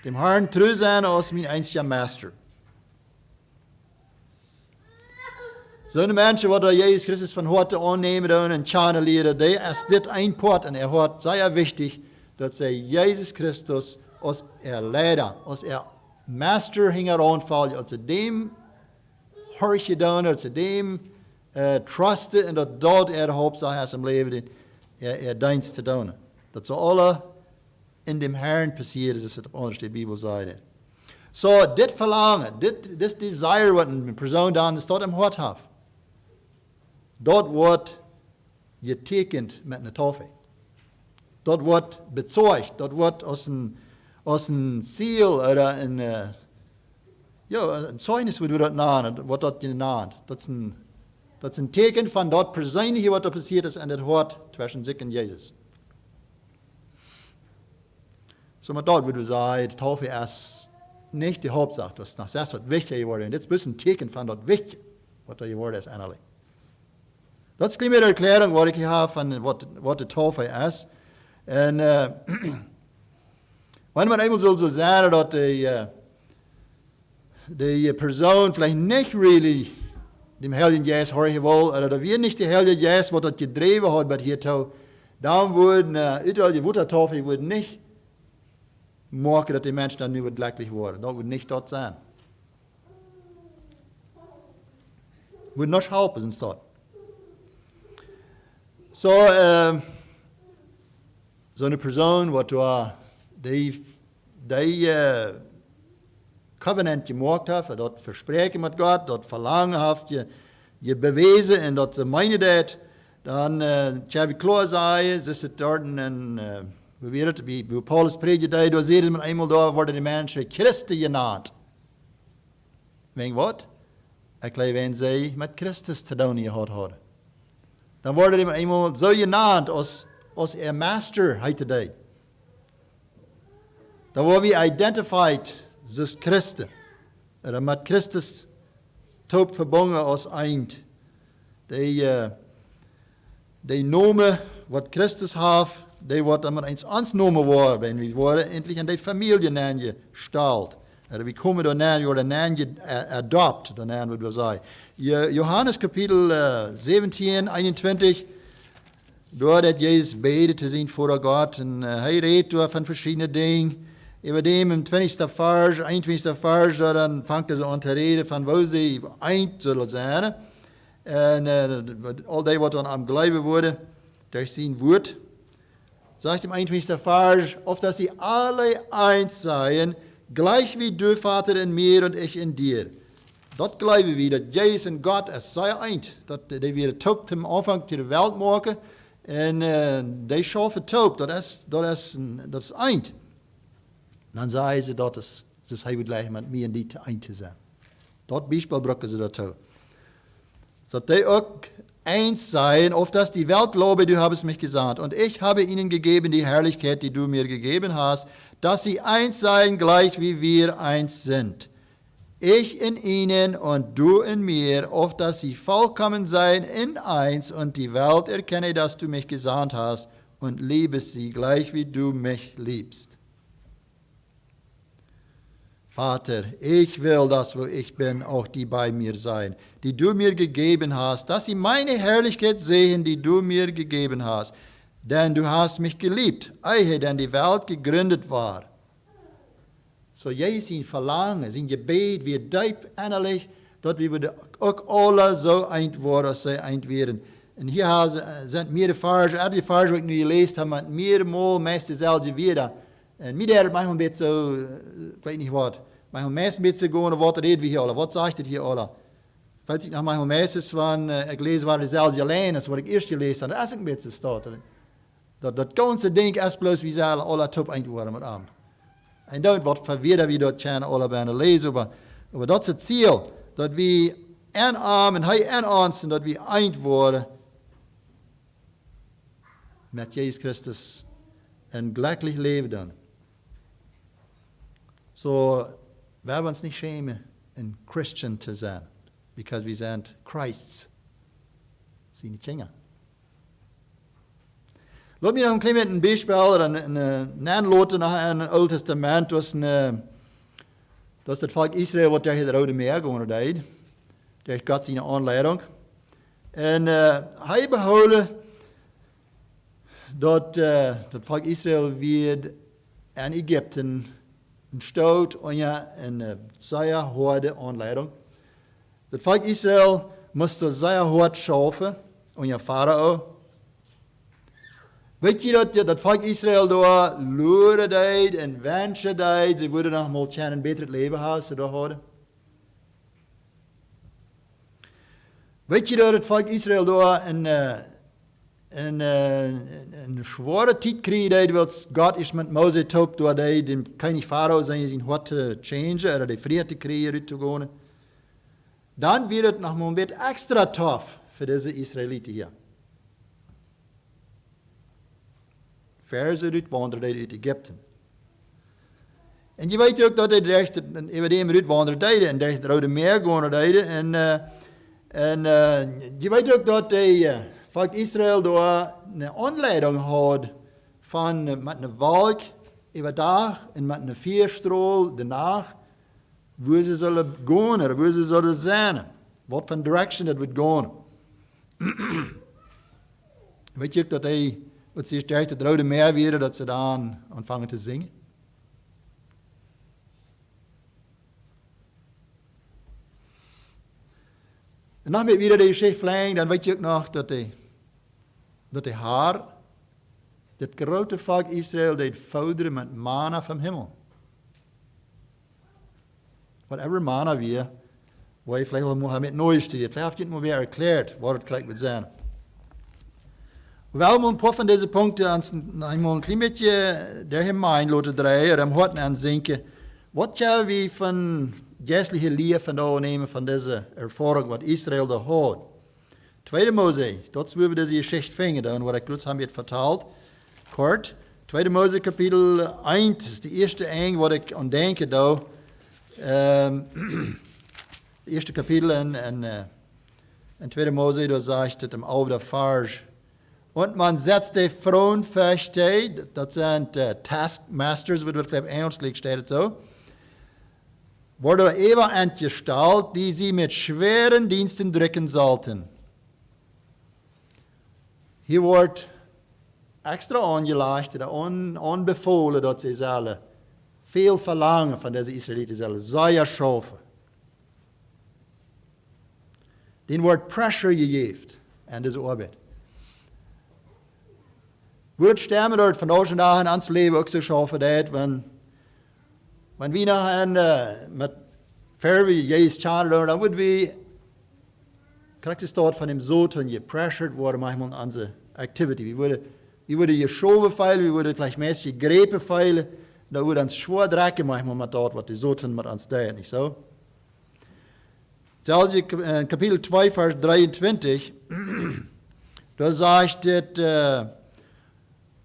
dem Herrn treu zijn als mijn einziger Master. Zo'n mensen wat Jezus Christus van harte aannemen en tjane leren, die is dit een part en wordt zeer wichtig dat zij Jezus Christus als leider, als Master hingen aanvallen, als ze dem horje doen, als ze dem trusten en dat de hoofdzaak is om leven, dienst te doen. Dat ze alle in dem Herrn passieren, zoals het op anders de Bijbel zei. So, dit verlangen, dit desire wat een persoon dan is, dat hem hart heeft. Dat wordt getekend met een tafel. Dat wordt bezeugt, dat wordt als een ziel oder een zeugnis wordt dat naam, wordt dat genaamd. Dat is een teken van dat persoonlijke wat er passiert is en het hart tussen zich en Jezus. So met dat willen we zeggen, de tafel is niet de hoofdzaak, dat is nog wat wichtig geworden. En dit is een teken van dat wichtig wat er geworden is eigenlijk. Dat is een kleine erklärung, wat ik hier heb van wat de tafel is. En wanneer man eenmaal zo zeggen dat de persoon vielleicht niet really dem Heiligen Geist horen wil, oder dat wir nicht de Heilige Geist wat dat gedreven had bij hiertoe, dan worden uiteraard die Wuttertafel wordt niet maken dat die mensen dan nu wat glücklich worden. Dat wordt niet dat zijn. Wordt nog helpen in staat. Zo'n persoon wat die covenant gemaakt heeft, dat verspreken met God, dat verlangen heeft, je bewezen en dat ze meinen dat, dan kan ik klaar zeggen, ze zit daar en we weten het, wie Paulus predikt, daar zie je met eenmaal daar worden de mensen Christen genaamd. Weet je wat? Ik geloof en zij met Christus te doen gehad hadden. Dan worden die eenmaal zo genaamd als master heet het. Dan worden we identified als Christen. En met Christus top verbonden als eind. Die noemen wat Christus heeft, die wordt dan maar eens aansnomen worden. We worden endlich in die familie gesteld. En we komen daarna, worden adopt, daarna moet we zeggen. Johannes kapitel 17, 21, door dat Jezus bede te zien voor God. En hij redt door van verschillende dingen. Über dem im 20. Vers, 21. Vers, dan vangt hij aan te reden van waar ze eind zullen zijn. En al die wat dan am geloven worden, daar zien wordt. Sagt im 21. Vers, of dat sie alle eins seien, gleich wie du, Vater, in mir und ich in dir. Dat geloven we, dat Jezus en God is zij eind. Dat die weer top am Anfang der Welt maken. En die schaffen top, dat is eind. Dan zeggen ze dat hij wil gleich met mij en die te eind te zijn. Dat Beispiel brengen ze daartoe. Dat die ook eins zijn, of dass die Welt glaube, du hast mich gesandt. Und ich habe ihnen gegeben die Herrlichkeit, die du mir gegeben hast, dass sie eins seien, gleich wie wir eins sind. Ich in ihnen und du in mir, auf dass sie vollkommen seien in eins und die Welt erkenne, dass du mich gesandt hast und liebe sie, gleich wie du mich liebst. Vater, ich will, dass wo ich bin, auch die bei mir sein, die du mir gegeben hast, dass sie meine Herrlichkeit sehen, die du mir gegeben hast. Denn du hast mich geliebt, ehe denn die Welt gegründet war. So jij zijn verlangen, zijn gebed, wie diep innerlijk, dat we ook alle zo eind worden als zij eind werden. En hier zijn meerdere versen, die versen die ik nu gelezen heb, met meerdere meest dezelfde weer. En mij deed het manchmal een beetje zo, ik weet niet wat, manchmal meest een beetje gewoon, wat reden we hier alle, wat zegt het hier alle? Falls ik nog manchmal meestens van, ik lees waar dezelfde alleen als wat ik eerst gelezen heb, dat is een beetje staat. Dat ganze ding is plus, wie zullen alle top eind worden met hem. En dat wordt verweerd wie dat kunnen alle bijna lezen, maar dat is het ziel, dat we en arm en hij en ons, en dat we eind worden met Jezus Christus en glücklich leven dan. So, we hebben ons niet schämen een Christian te zijn. Because we zijn Christs. Zijn die Kinder. Laat me nog een klein beetje een Beispiel, een aanloten naar een Oud Testament. Dat is het volk Israël wat tegen het Rode Meer gaan deed. Tegen God zijn aanleiding. En hij behouden dat het volk Israël weer in Egypte een stoot en een zeer harde aanleiding. Het volk Israël moest zeer hard schaffen en Pharao. Weet je dat volk Israël daar loeren deed en wensen deed, ze wilden nog mal een beter leven hebben, ze daar hadden. Weet je dat het volk Israël daar een zware tijd kreeg, wat God is met Mozes top door de koning Pharao zijn hart te changen, of de vrede te krijgen uit te gaan. Dan werd het nog maar een beetje extra tough voor deze Israëlieten hier. Verse uitwanderen uit Egypte. En je weet ook dat hij echt even uitwanderen deden en het Rode Meer gaan deden. En je weet ook dat hij volk Israël door een aanleiding had van met een wolk over dag en met een vuurstraal daarna, waar ze zullen gaan, of waar ze zullen zijn. Wat voor direction dat wordt gaan. Weet je ook dat hij, wat ze echt het Rode Meer weer, dat ze dan aanvangen te zingen? En dan weer de geschichte verlengt, dan weet je ook nog dat hij haar, dat grote volk Israël, deed voederen met manna van hemel. Whatever manna weer, waar je vielleicht wel met nooit steekt. Vielleicht heeft je het maar weer erklärt, wat het krijgt met zijn. Wel, een paar van deze punten, eenmaal een klein beetje daarheen laten draaien, en hart aan denken, wat gaan we van geestelijke leer vandaan nemen van deze ervaring wat Israël daar had. Tweede Mose, dat is waar we deze geschichte vingen, dan wat ik net heb verteld, kort. Tweede Mose kapitel 1, dat is de eerste eng wat ik aan denken daar. Het eerste kapitel en tweede Mose, daar zegt het im oude Vers. Und man setzt die Frauenfechte, dat zijn taskmasters, wat vielleicht Engels steht het zo. Worden even entgestalt, die sie mit schweren Diensten drücken sollten. Hier wordt extra aangelegd, aanbevolen dat ze zullen veel verlangen van deze Israëlieten zullen zeer schaffen. Den wordt pressure gegeven aan deze arbeid. Wordt stemmen door vandaag en dag in ons leven ook zo schaffen dat, wenn we nog met verwe Jezus tjaren doen, dan worden we, krijgt het staat van hem zo toen gepressured worden manchmal in onze activity. We worden geschoven veilen, we worden vielleicht meest gegrepen veilen, da wordt ons schwer drecken manchmal met dat wat die zo toen met ons deed, niet zo? Zelfs in kapitel 2, vers 23, da sagt het,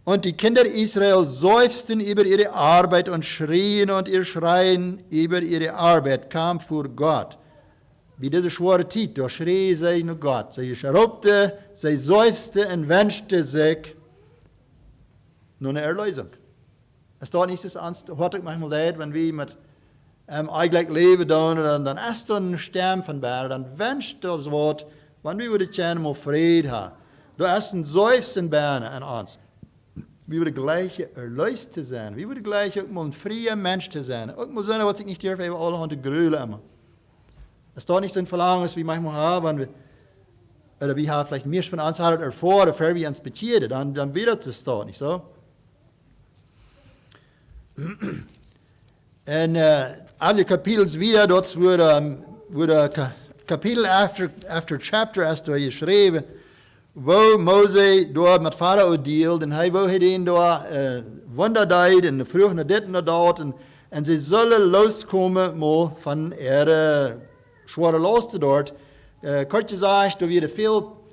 und die Kinder Israel seufzten über ihre Arbeit und schrien und ihr Schreien über ihre Arbeit kam vor Gott. Wie diese schwere Zeit, da schrie sie nach Gott. Sie schraubte, sie seufzte und wünschte sich nur eine Erlösung. Es ist doch nicht so ernst, hat ich manchmal leid, wenn wir mit eigentlich leben dann ist da ein Stern von Bär, dann wünscht das Wort, wenn wir die Tjene mal Frieden haben. Da ist ein Seufzen Bär an uns. Wie wir gleich erlöst zu sein. Wie wir gleich auch mal ein freier Mensch zu sein. Auch mal sein, was ich nicht darf, eben alle Hände grülen immer. Es ist doch nicht so ein Verlangen, wie manchmal haben, oder wir haben vielleicht mehr von uns erfahren, bevor wir uns beziehen, dann wird es doch nicht so. Und alle Kapitel wieder, dort wurde Kapitel after chapter erst geschrieben, wo Mose door met Pharao dealt en hij wou den door Wunder deed en vroeg naar dit en naar dat en ze zullen loskomen maar van ihre schwere lasten dort. Kort gezegd, er werden veel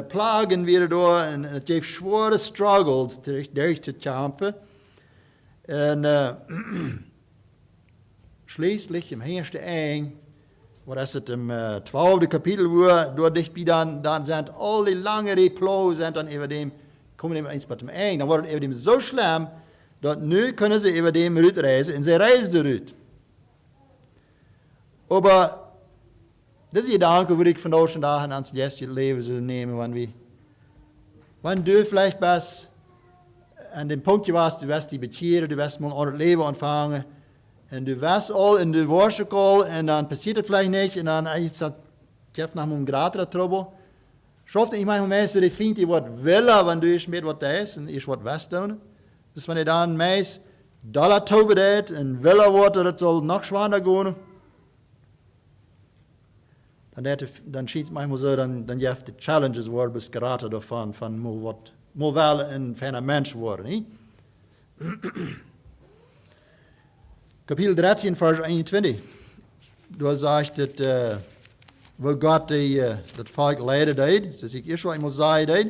plagen weer door en het heeft schwere struggles durch te kampen. En schließlich im ersten Eng, wo das im 12. Kapitel war, dort dicht dann sind all die lange Replos sind dann über dem, kommen dem eins mit dem Eng, dann wurde es über dem so schlimm, dass nu können sie über dem reisen und sie reisen dort. Aber das ist die Gedanke, würde ich von euch schon dahin ans letzte Leben so nehmen, wenn du vielleicht bist an dem Punkt warst, du wirst die bekehren, du wirst mal ein Leben anfangen, und du wirst all in der Worship all, und dann passiert es vielleicht nicht, und dann eigentlich sagt, ich habe nach einem Grad Trouble. Schafft nicht manchmal mehr so, die findet, die wird willen, wenn du mit was da ist, und ich wird was tun. Dus wanneer dan meis dollar tobe deed en willen wordt dat het zal nog zwaarder gaan, dan schiet het manchmal zo, dan je hebt de challenges worden bis geraten daarvan, van moet wel een fijne mens worden. Niet? Kapitel 13, vers 21. Daar zegt dat waar God dat volk leiden deed, zoals ik eerst al eenmaal zei deed.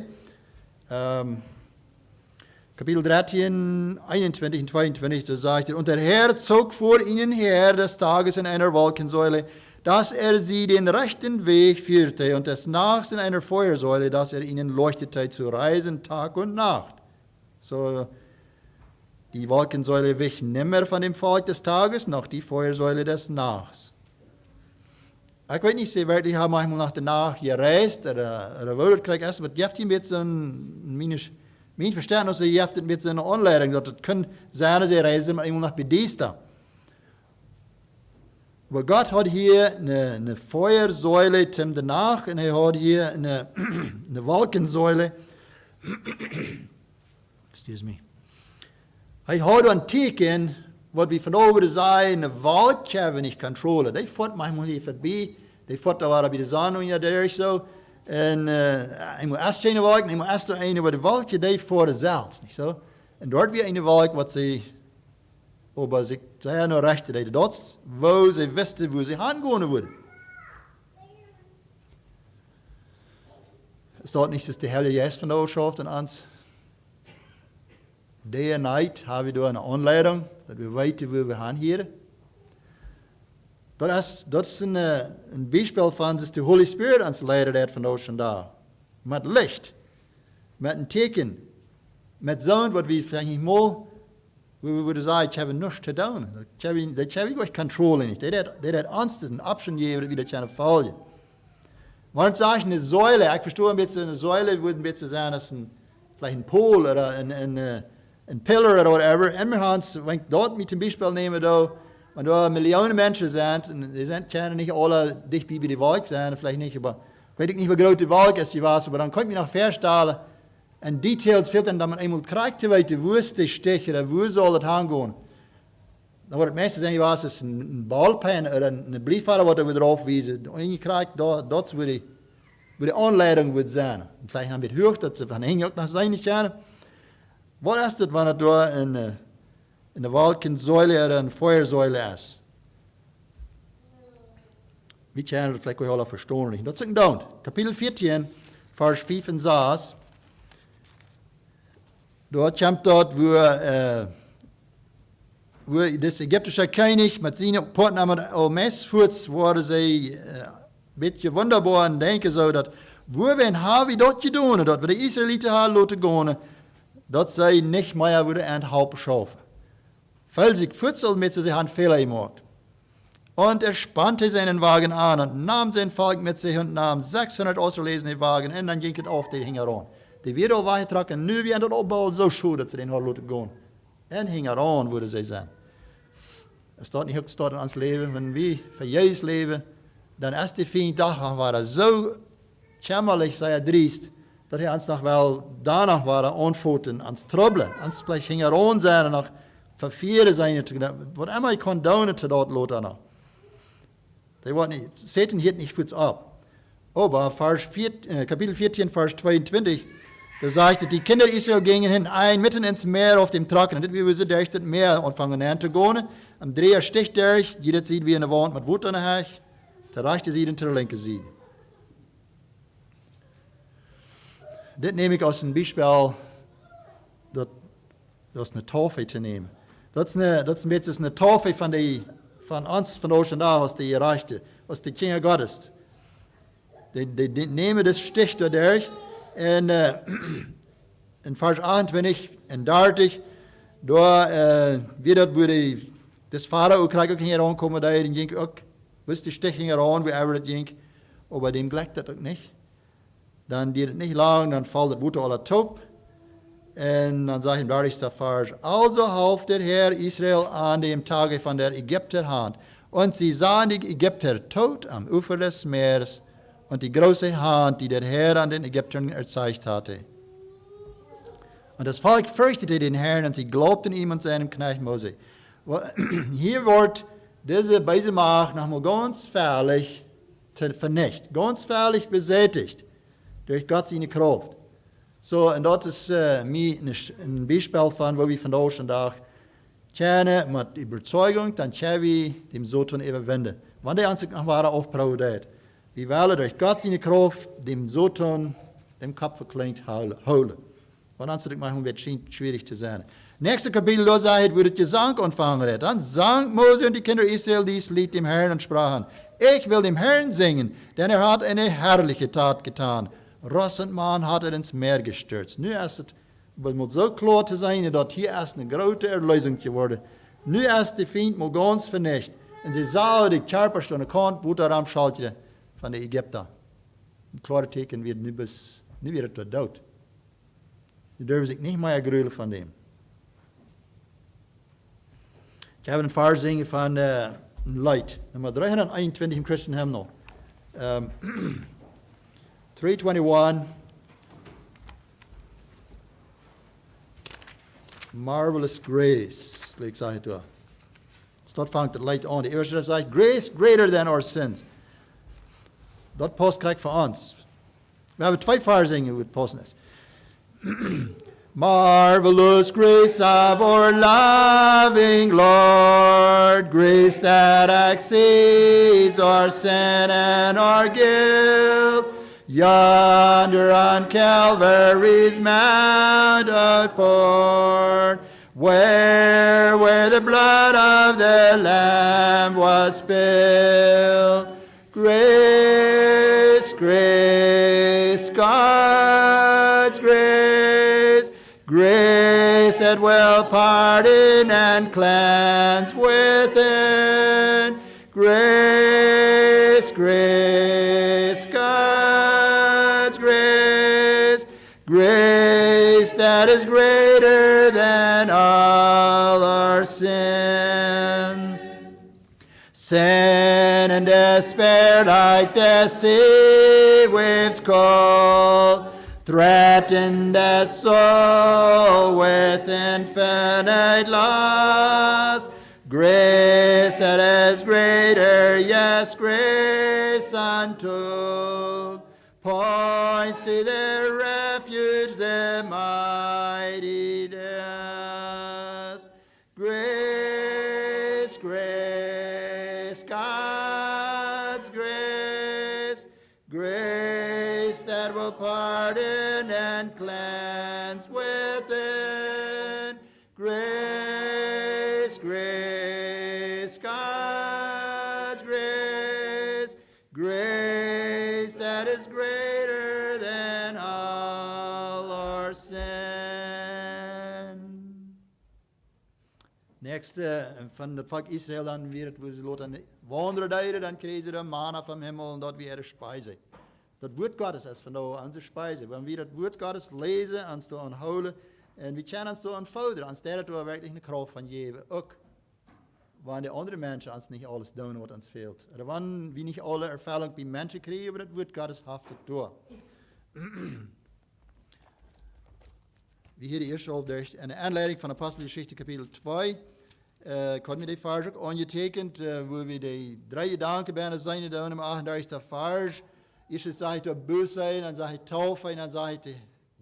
Kapitel 13, 21 und 22, da sagt er, und der Herr zog vor ihnen her des Tages in einer Wolkensäule, dass sie den rechten Weg führte, und des Nachts in einer Feuersäule, dass ihnen leuchtete zu reisen Tag und Nacht. So, die Wolkensäule wich nimmer von dem Volk des Tages, noch die Feuersäule des Nachts. Ich weiß nicht, sie wirklich haben manchmal nach der Nacht gereist, oder wo das kriegt, aber es gibt ein bisschen Mijn verstand je heeft het met zijn aanleiding, dat het kan zijn dat ze reizen, maar iemand nog bediensten. Maar God had hier een Feuersäule ten danach en hij had hier een Wolkensäule. Excuse me. Hij had een teken, wat we vanochtend zeiden, een wolk hebben we niet controleren. Die voert manchmal hier voorbij, die voert daar waar bij de zon en ja, daar is zo. En ik moet eerst een wolk, en ik moet eerst een waar de wolkje die voor de zelfs, niet zo? En dort weer een wolk wat ze, over zich zeer naar rechter deden, dat wo ze wisten waar ze gaan worden. Es staat niet dat de Heilige Geest van de Oorschrift en ons. Day and night hebben we door een aanleiding, dat we weten waar we gaan hier. Dat is een Beispiel van, dat de Holy Spirit ons leidt van ons vandaag. Met licht, met een teken, met zo'n wat we vielleicht mal, wo we würden sagen, ich habe nichts zu tun. Dat habe ich euch Kontrolle nicht. Dat hat uns das eine Option gegeben, wie das kann fallen. Maar het is eine Säule, ich verstehe ein bisschen, eine Säule würde ein bisschen sein, das ist vielleicht ein Pol oder ein Pillar oder whatever. Und wir haben es, wenn ich dort mit zum Beispiel nehme, da, wenn da Millionen Menschen sind, und die können nicht alle dicht bei die Wolke sein, vielleicht nicht, aber weiß ich nicht, wie groß die Wolke ist, die was, aber dann könnt ihr noch feststellen, en details fehlt dann, dass man einmal kriegt zu weten, wo ist die Stich oder wo soll das hingehen. Dan wordt het meeste zijn, was is een balpen of een briefvader wat er weer erop wijzen. En je krijgt dat waar de aanleiding wordt zijn. En vielleicht hebben we het gehoord dat ze van hen ook nog zijn niet kennen. Wat is het wanneer het door een wolkensäule of een feuersäule is? We kennen het vielleicht wel verstaan. Dat is een dood. Kapitel 14, vers 5 en 6. Dort komt dat wo das ägyptische König mit seinen Partnern au Mess fuhrt, wurde sie ein bisschen wunderbar und denken so, dass wo wir haben dort getan, dass wir die Israeliten haben lassen gehen, dass sie nicht mehr wieder ein Haupt schaffen. Weil sie Futzel mit sich haben Fehler gemacht. Und er spannte seinen Wagen an und nahm sein Volk mit sich und nahm 600 auserlesene Wagen und dann ging es auf die Hingeron. Die wird auch weitertragen, nu wie an das Aufbau so schön, dass sie den haben lassen gehen. En hing eraan, würde sie sein. Es staat nicht, es staat in ons leven, wenn wir für Jesus leben, dann ist die 4 Tage war er so kämmerlich, sei driest, dass er uns noch wel danach war er anfoten, ans Trouble, ans vielleicht hing eraan sein, noch vervieren sein, was immer ich kann daunen zu dort lot noch. Satan hielt nicht für ab. Aber Kapitel 14, Vers 22, da sagte, die Kinder Israel gingen hinein, mitten ins Meer auf dem Trockenen. Das wie wir so durch das Meer anfangen an zu gehen. Am Dreher sticht durch, jeder sieht wie eine Wand mit Wut an der Hecht. Der rechte Seite und der linke Seite. Das nehme ich als ein Beispiel, das eine Taufe zu nehmen. Das ist ein bisschen eine Taufe von van ons vandaag vandaag als die gerechte, als die Kinder Gottes. Die nemen das Stich dadurch en in vers 28 en 30, daar wie dat wurde, das Vater ook krijgt ook niet aankomen, daar en jink ook, wist die Stich ging aan, wie ever dat jink, aber dem gleicht dat ook niet. Dan duurt het niet lang, dan valt het Water alle top. En dan zegt im 30. Vers, also half der Herr Israel an dem Tage von der Ägypter Hand. Und sie sahen die Ägypter tot am Ufer des Meeres und die große Hand, die der Herr an den Ägyptern erzeigt hatte. Und das Volk fürchtete den Herrn und sie glaubten ihm und seinem Knecht Mose. Hier wird diese Beisemacht nochmal ganz völlig vernichtet, ganz völlig besätigt durch Gottes Kraft. So, en dat is mij een Beispiel van wat we vandaag kennen met überzeugung, dan kunnen we dem Satan überwinden. Wanneer hij ons nog ware aufbouwen deed. We willen durch Gott seine Kraft dem Satan den Kopf verklinkt houden. Want anders machen wird schwierig zu sein. Nächste Kapitel, da sagt, wo das Gesang anfangen hat. Dann sang Mose und die Kinder Israel dies Lied dem Herrn und sprachen, ich will dem Herrn singen, denn er hat eine herrliche Tat getan. Ross und Mann hat ins Meer gestürzt. Nu ist es, het moet zo klar te zijn dat hier is een grote erlösung geworden. Nu is de Feind mal ganz vernichtet. Und sie sahen die Körper an der Kant, wo der Ram schaltete von den Ägyptern. Ein klares Teken wird nu wird er dood. Sie dürfen sich nicht mehr gruwelen von dem. Ich habe einen Vers singen von ein Lied, Nummer 321 im Christian Hymnal. 321, Marvelous Grace, like I said. Dort fängt das Lied an. Die Überschrift sagt, Grace greater than our sins. Dat passt gleich für uns. Wir haben zwei Verse, die passen ist. Marvelous grace of our loving Lord, grace that exceeds our sin and our guilt. Yonder on Calvary's mount upward, where the blood of the Lamb was spilled. Grace, grace, God's grace, grace that will pardon and cleanse within. Grace, grace, God's grace, grace that is greater than all our sin. Sin and despair like the sea waves cold, threaten the soul with infinite loss. Grace that is greater, yes, grace untold, points to the refuge, the mighty dust. Grace, grace, God's grace, grace that will pardon and cleanse within. Grace, grace, God's grace, grace that is greater than all our sin. Next, van het volk Israël dan weer het, wo ze laten wandelen deden, dan kregen ze de manna vom Himmel en dat weer ihre Speise. Dat Woord Gottes ist von da unsere Speise. Wenn wir das Wort Gottes lesen, uns da anholen, und wir können uns da anfordern, uns der da wirklich eine Kraft von geben. Auch wenn die anderen Menschen uns nicht alles tun, was uns fehlt. Oder wenn wir nicht alle Erfahrung bei Menschen kriegen, aber das Wort Gottes haftet da. Wie hier die erste Mal durch eine Anleitung von Apostelgeschichte Kapitel 2, konnten wir die Vers auch angetekend, wo wir die 3 Gedanken bei sein, da im 38. Vers. Eerst zeg ik dat boos zijn, dan zeg ik taufe en dan zeg ik de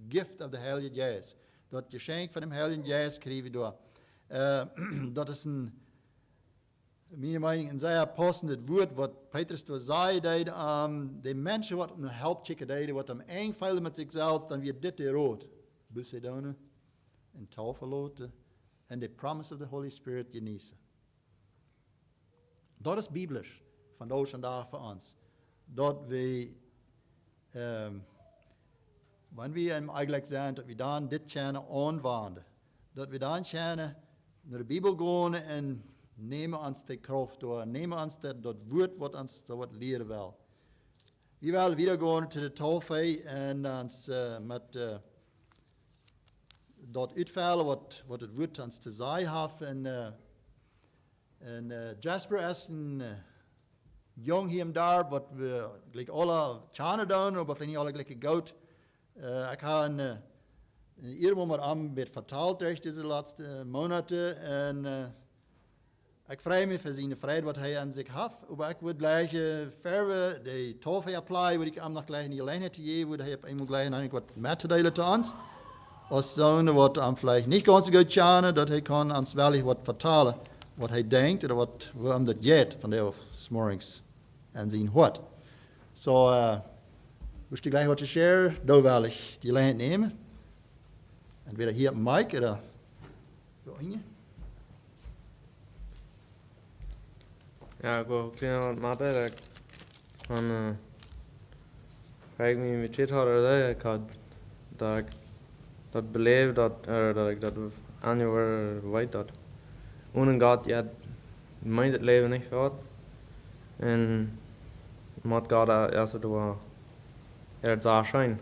gift of the Heilige Geist. Dat geschenk van de Heilige Geist krijgen we door. Dat is een, mijn mening, een zeer passend woord wat Petrus door zei, dat de mensen wat om hulp checken deden, wat om eengveilen met zichzelf, dan weer dit de rood. Boos zijn en taufe laten en de promise of the Holy Spirit genießen. Dat is biblisch, vandaag en dag voor ons. Dat we, wanneer we eigenlijk zijn, dat we dan dit kunnen aanwenden. Dat we dan kunnen naar de Bibel gaan en nemen ons die kracht door, nemen ons dat woord wat ons dat wat leren wil. We willen weer gaan naar de tafel en ons met dat uitvallen wat het woord ons te zeggen heeft. En Jasper is een jong hier daar, wat we gelijk alle kennen doen, maar vielleicht niet alle gelijk goed. Ik heb ieder maar aan met vertaald durch deze laatste maanden en ik vrij me voor zijn vrijheid wat hij aan zich heeft. Maar ik wil gleich verder de tafel apply, wat ik hem nog gleich niet alleen te geven, hij heeft eenmaal gleich nog wat meer te delen te ons. Als zo'n wat hem vielleicht niet ganz goed kennen, dat hij kan ons wel wat vertalen, wat hij denkt en wat we hem dat jet van de morgens en zien hoort. Zo, wist je gleich wat te share, dan wil ik die lijn nemen. Entweder hier op Mike oder zo Inge. Ja, ik wil kleiner wat maken. Dat kan kijk me met dit hadden. Ik had dat ik dat beleefd dat ik dat aan je weet dat. Ohne God ja meint het leven niet gehad. En moet God eerst door het zou zijn.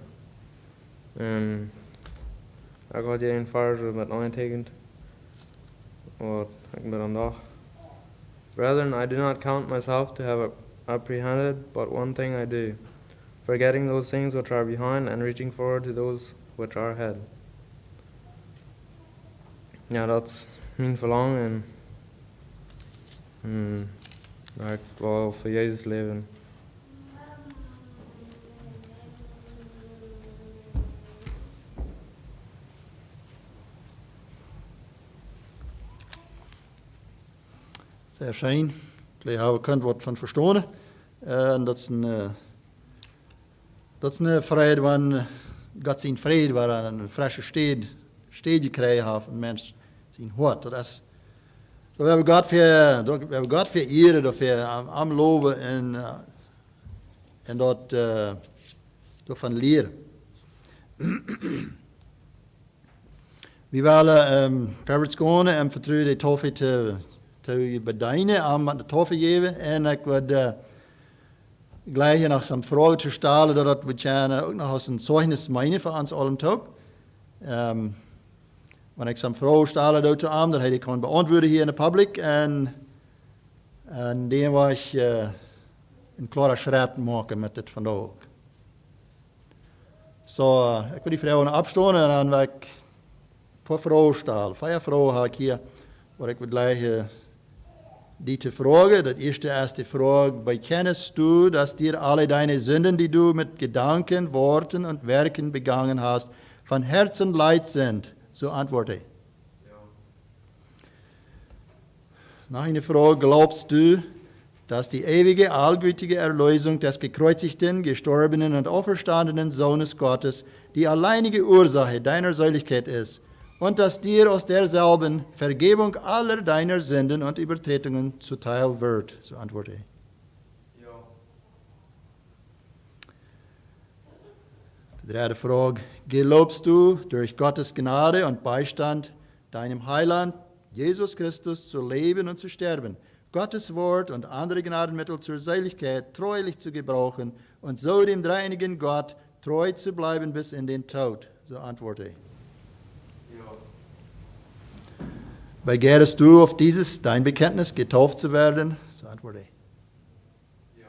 En ik had je een vers met aangetekend. Wat ik ben aan dag. Brethren, I do not count myself to have apprehended, but one thing I do, forgetting those things which are behind and reaching forward to those which are ahead. Ja, dat is mijn verlangen en ik wil voor Jezus leven. Sehr schön. Ik habe kunt wat van verstaan. En dat is een vrede van God zijn vrede, waar een frisse steedje krijgen heeft, een mens zijn hoort. Dat is, we hebben God voor eren, dat we am loven en dat van leren. We willen verder gaan en vertrouwen de toffee te bedienen, aan de toffee geven. En ik wil gleich nog zo'n vraag te stellen, dat we kunnen ook nog als een zeugnis meinen voor ons allen top. Wanneer ik zo'n vraag stelle dat hij die kan beantwoorden hier in de publiek. En dan wil ik een klare schritt maken met dit vandaag. Zo, ik wil die vrouwen afstaan en dan wil ik een paar vragen stellen. 5 vragen heb ik hier, waar ik wil gleich die te vragen. Dat eerste is de vraag, bekennest du, dass dir alle deine Sünden, die du mit Gedanken, Worten und Werken begangen hast, von Herzen leid sind? So antworte. Ja. Noch eine Frage, glaubst du, dass die ewige, allgültige Erlösung des gekreuzigten, gestorbenen und auferstandenen Sohnes Gottes die alleinige Ursache deiner Seligkeit ist und dass dir aus derselben Vergebung aller deiner Sünden und Übertretungen zuteil wird? So antworte. Ja. Die dritte Frage, glaubst du durch Gottes Gnade und Beistand deinem Heiland Jesus Christus zu leben und zu sterben, Gottes Wort und andere Gnadenmittel zur Seligkeit treulich zu gebrauchen und so dem dreieinigen Gott treu zu bleiben bis in den Tod? So antworte. Ja. Begehrst du auf dieses, dein Bekenntnis, getauft zu werden? So antworte. Ja.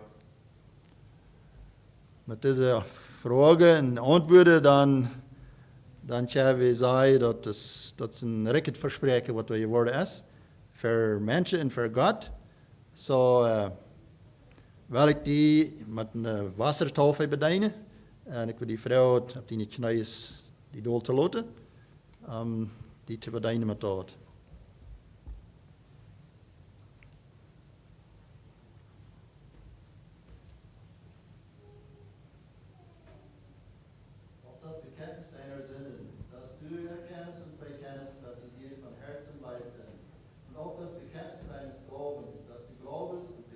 Mit dieser Frage und Antwort dann können wir sagen, dass das ein Rechtversprechen, was da geworden ist, für Menschen und für Gott. So, will ich die mit einer Wassertaufe bedienen. Und ich will die Frau, auf die Knie die Doel te laten, die te bedienen met dat. Auf das Bekenntnis deines Glaubens, dass du glaubst und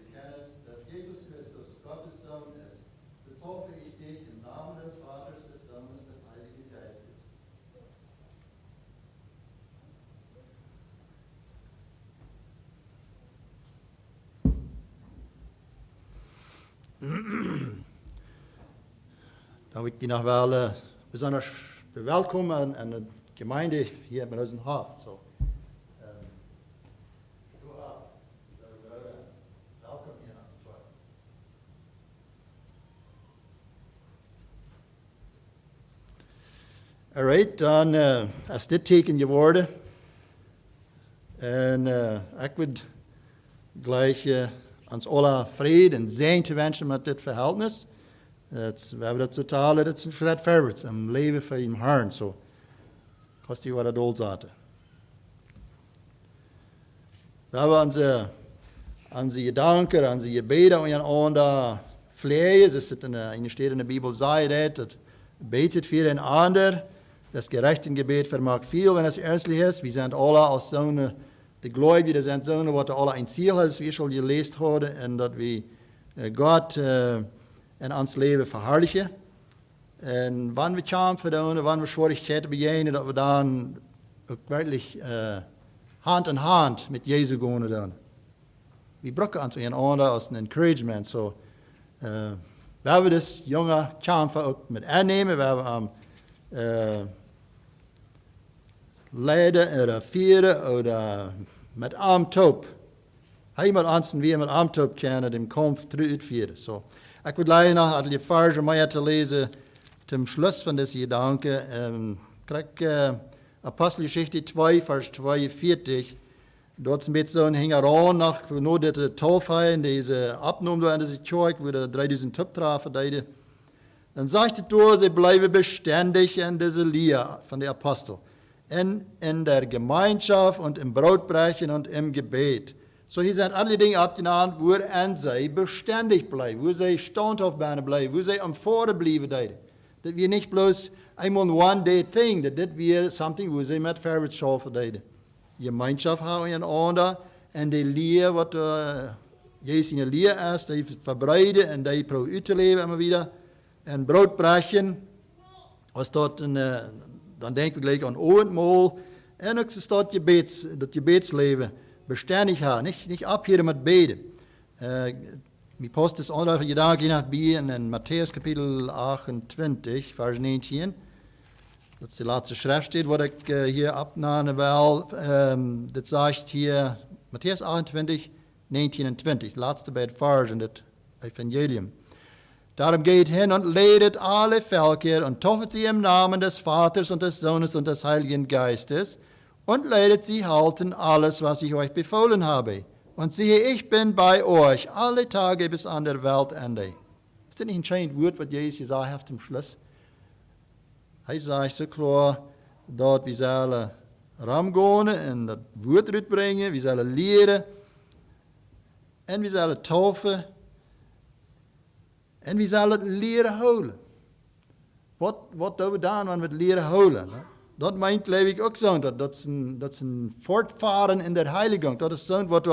Da wil ik die nog wel besonders verwelkomen aan de gemeente hier in Rosenhof. So, welkom hier aan het woord. Alright, dan is dit teken geworden. En ik wil gleich ons alle vrede en zegen te wensen met dit verhältnis. We hebben dat totaal, dat is een schritt voorwaarts im leven van je Herrn. So, kost je wat doel zaten. We hebben onze gedanken, onze gebeden en ander vleien. Dus in steht in de Bibel, zei dat betet voor een ander. Das Gerechtengebet vermag viel, wenn es ernstlich ist. Wir sind alle als Söhne, die Gläubigen sind Söhne, was alle ein Ziel ist, wie wir schon gelesen haben, und dass wir Gott in ons Leben verherrlichen. Und wenn wir kämpfen, wenn wir Schwierigkeiten begegnen, dass wir dann auch wirklich Hand in Hand mit Jesus gehen. Dann. Wir brauchen uns einander als ein Encouragement. So, wir haben das junge Kämpfen auch mit annehmen, wir haben Leiden oder vieren oder mit Armtop. Hij moet ons weer met Armtop kennen, dem Kampf uitvieren. So. Ik wil leider nog een Verse meer te lezen, zum Schluss von deze gedanken. Kijk, Apostelgeschichte 2, Vers 42. Dort ist ein bisschen so ein Hängeran nach, nur diese Taufheim, diese Abnahme in diese Kirche, wo der 3000 Typ trafen. Dann sagt er, sie bleiben beständig in dieser Lehre von den Aposteln. In der Gemeinschaft und im Brotbrechen und im Gebet. So hier sind alle Dinge abgenannt, wo sie beständig bleiben, wo sie standhaft bleiben, wo sie am Vorder bleiben. Das wir nicht bloß einmal one-day-thing, das wir something, wo sie mit vorwärts schaffen. Gemeinschaft haben einander und die Lehre, was Jesus in der Lehre ist, die verbreiten und die probieren zu leben immer wieder. Und Brotbrechen, was dort dann denken wir gleich an Abendmahl. Und auch ist dort das Gebetsleben beständig haben, nicht abhören mit Beten. Mir passt das andere Gedanke nach Bier in Matthäus Kapitel 28, Vers 19. Das ist die letzte Schrift steht, wo ich hier abnehmen will. Das sagt hier Matthäus 28, 19 und 20, letzte beiden Vers in das Evangelium. Darum geht hin und ledet alle Völker und tauft sie im Namen des Vaters und des Sohnes und des Heiligen Geistes und ledet sie halten alles, was ich euch befohlen habe. Und siehe, ich bin bei euch alle Tage bis an der Weltende. Ist das nicht ein schönes Wort, was Jesus gesagt hat zum Schluss? Er sagt so klar, dort wir sollen rumgehen und das Wort mitbringen, wir sollen lehren und wir sollen taufen. En we zullen het leren houden. Wat doen we dan, wanneer we het leren houden? Dat meint, glaube ich, ook zo. Dat is een voortvaren in der Heiligung. Dat is zo wat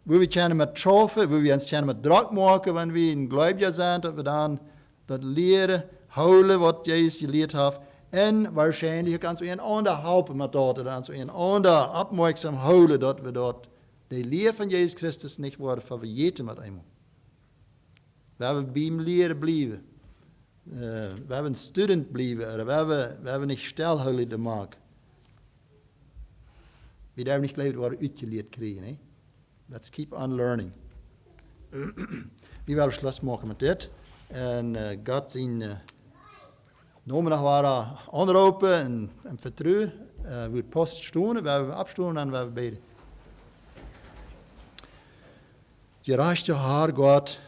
we kunnen met schaffen, wo wir uns können mit druk maken, wenn wir in Gläubiger sind, dat we dan dat leren houden, wat Jezus geleerd heeft. En waarschijnlijk kan ons een ander helpen met dat. En ons een ander opmerksam houden, dat we dat de leer van Jezus Christus niet worden vergeten met eenmaal. We hebben bij hem leren blijven. We hebben student blijven. We hebben niet stilhouden te maken. We hebben niet geleerd wat we uitgeleerd krijgen. Eh? Let's keep on learning. We willen Schluss maken met dit. En God zijn namen nog waren aanroepen en vertrouwen. We het post stonen. We hebben afstonen en we hebben beden. Gerechte Haar, God,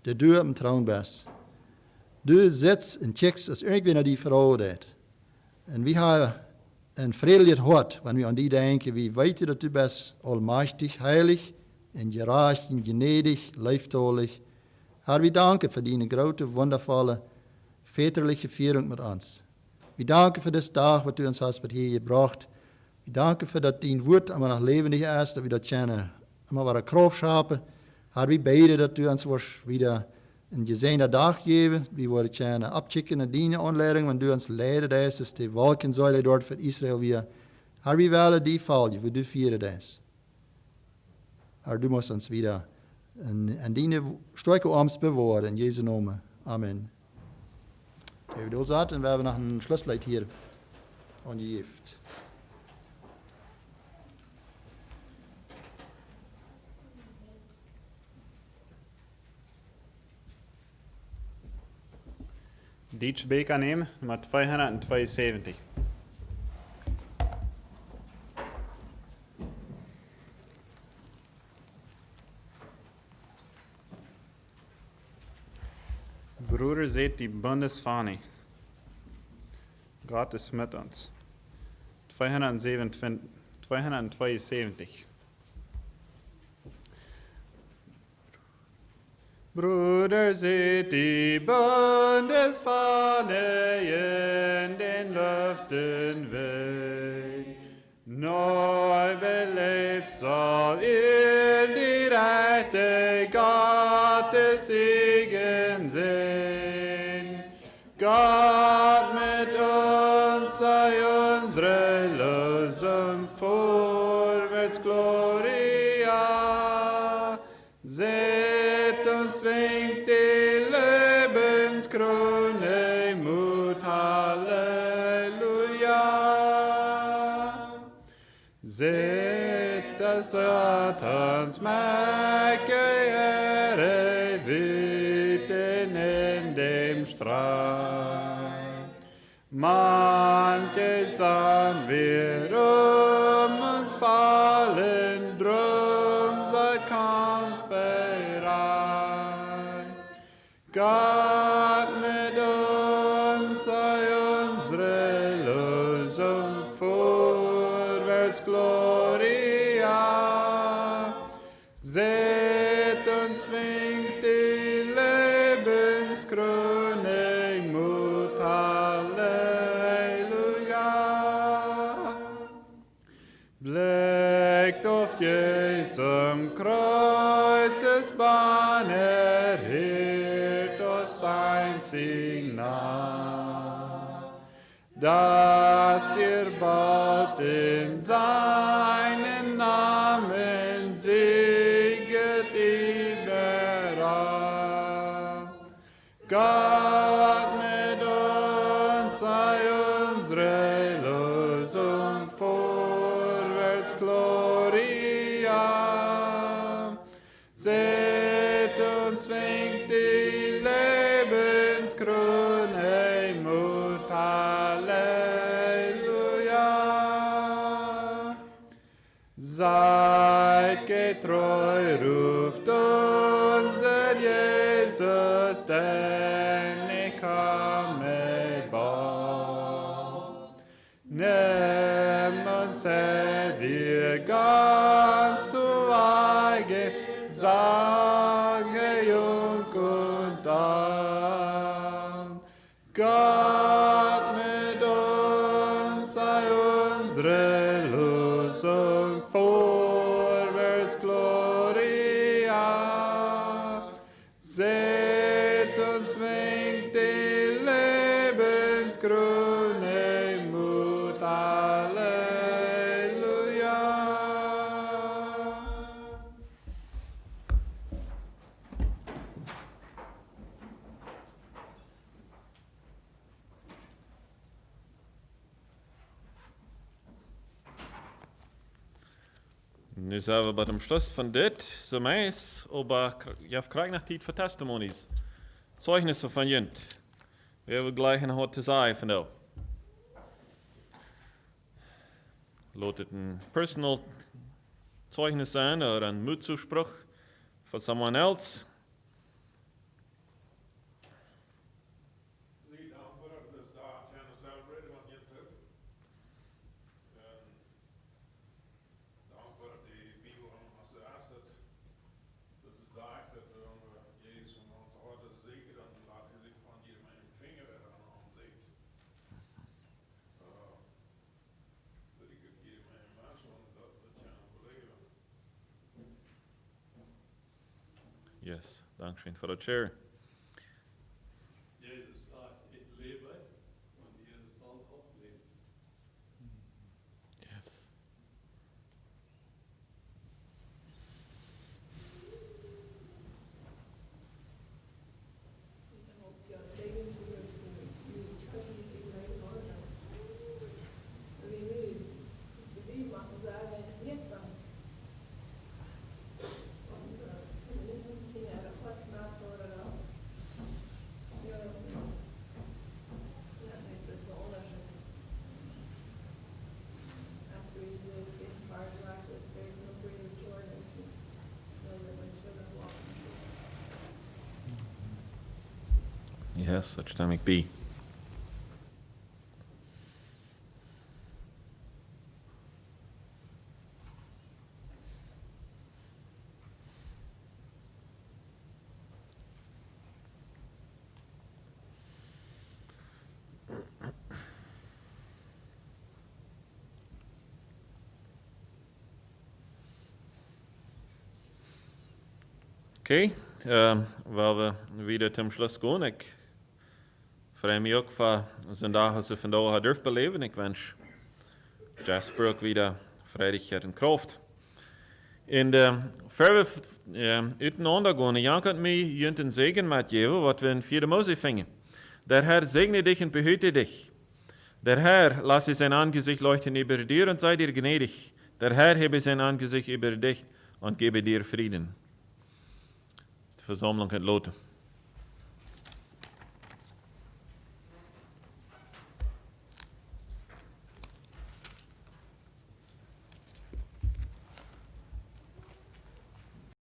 der du am Traum bist. Du sitzt und kijkst, als irgendwer naar die Frau deed. En we hebben een vredelijk hart, wenn wir an die denken. We weten dat du bist allmächtig, heilig, en gerecht, en gnädig, liefdollig. Herr, we danken voor die grote, wondervolle, väterliche Führung mit uns. We danken voor deze dag, wat du uns hast hier gebracht. We danken voor dat die woord immer noch lebendig ist, dat we dat kunnen immer wieder Kraft schapen. Herr, we beten dat du uns wieder een gezegende dag geven. We worden kunnen abchecken en dienen aanleiding, want du uns leidt das, is de Wolkensäule dort voor Israël weer. Herr, we willen die volgen, wo du vieren das. Herr, du musst uns wieder En dine sterke arms bewaren in Jesu naam. Amen. Heb je dat zat en we hebben nog een schlusslied hier aan je gift. Dietsch Beek aannemen, nummer 272. Bruder, seht die Bundesfahne. Gott ist mit uns. 272. Bruder, seht die Bundesfahne in den Lüften weht. Neu belebt soll ihr die Rechte Gottes Segen sehen. Gott mit uns sei unsere Lösung, vorwärts Gloria. Seht uns winkt die Lebenskrone, Mut, Halleluja. Seht, dass Satans Mäcke Ehre wüten in dem Streit. Manche sahen wir uns fallen, drum sei kampfbereit. Gott mit uns sei unsere Lösung, vorwärts Gloria. Seht uns winkt die Lebenskrone, Mut, Halleluja. Blickt auf Jesum Kreuzesbahn, erhebt auf sein Signal, dass ihr bald in seinen Namen sieget überall. Gott mit uns sei unsere Lösung, vorwärts Gloria. Seht uns winkt die Lebenskrone, Mut, Halleluja. Seid getreu, ruft unser Jesus, denn ich komme bald. Nimm uns, Herr, dir ganz zu eigen, sage jung und alt. Gott mit uns sei unsere Lösung, vorwärts Gloria. Seht uns winkt die Lebenskrone, Mut, Halleluja. Nu zijn we bij het Schluss van dit semester, aber je krijgt nog tijd voor testimonies. Zeugnissen van jent. We hebben gleich een wat te zeggen van jou. Laat het een personal Zeugnis sein oder ein Mutzuspruch von someone else. Yes, dankschön für das Share. Jesus sagt, ich lebe und ihr sollt auch leben. Yes. hast, dat stem ik bij. Oké, waar we weer zum Schluss gaan. Ik vrij me ook voor zijn dag als ze vandaag had durft beleven. Ik wens Jasper ook weer vrijdigheid en kracht. In de verwe uiteinander gaan, Jan kan mij junt een zegen metgeven, wat we in 4 Mose vingen. Der Herr segne dich und behüte dich. Der Herr lasse sein Angesicht leuchten über dir und sei dir gnädig. Der Herr hebe sein Angesicht über dich und gebe dir Frieden. De verzameling het loten.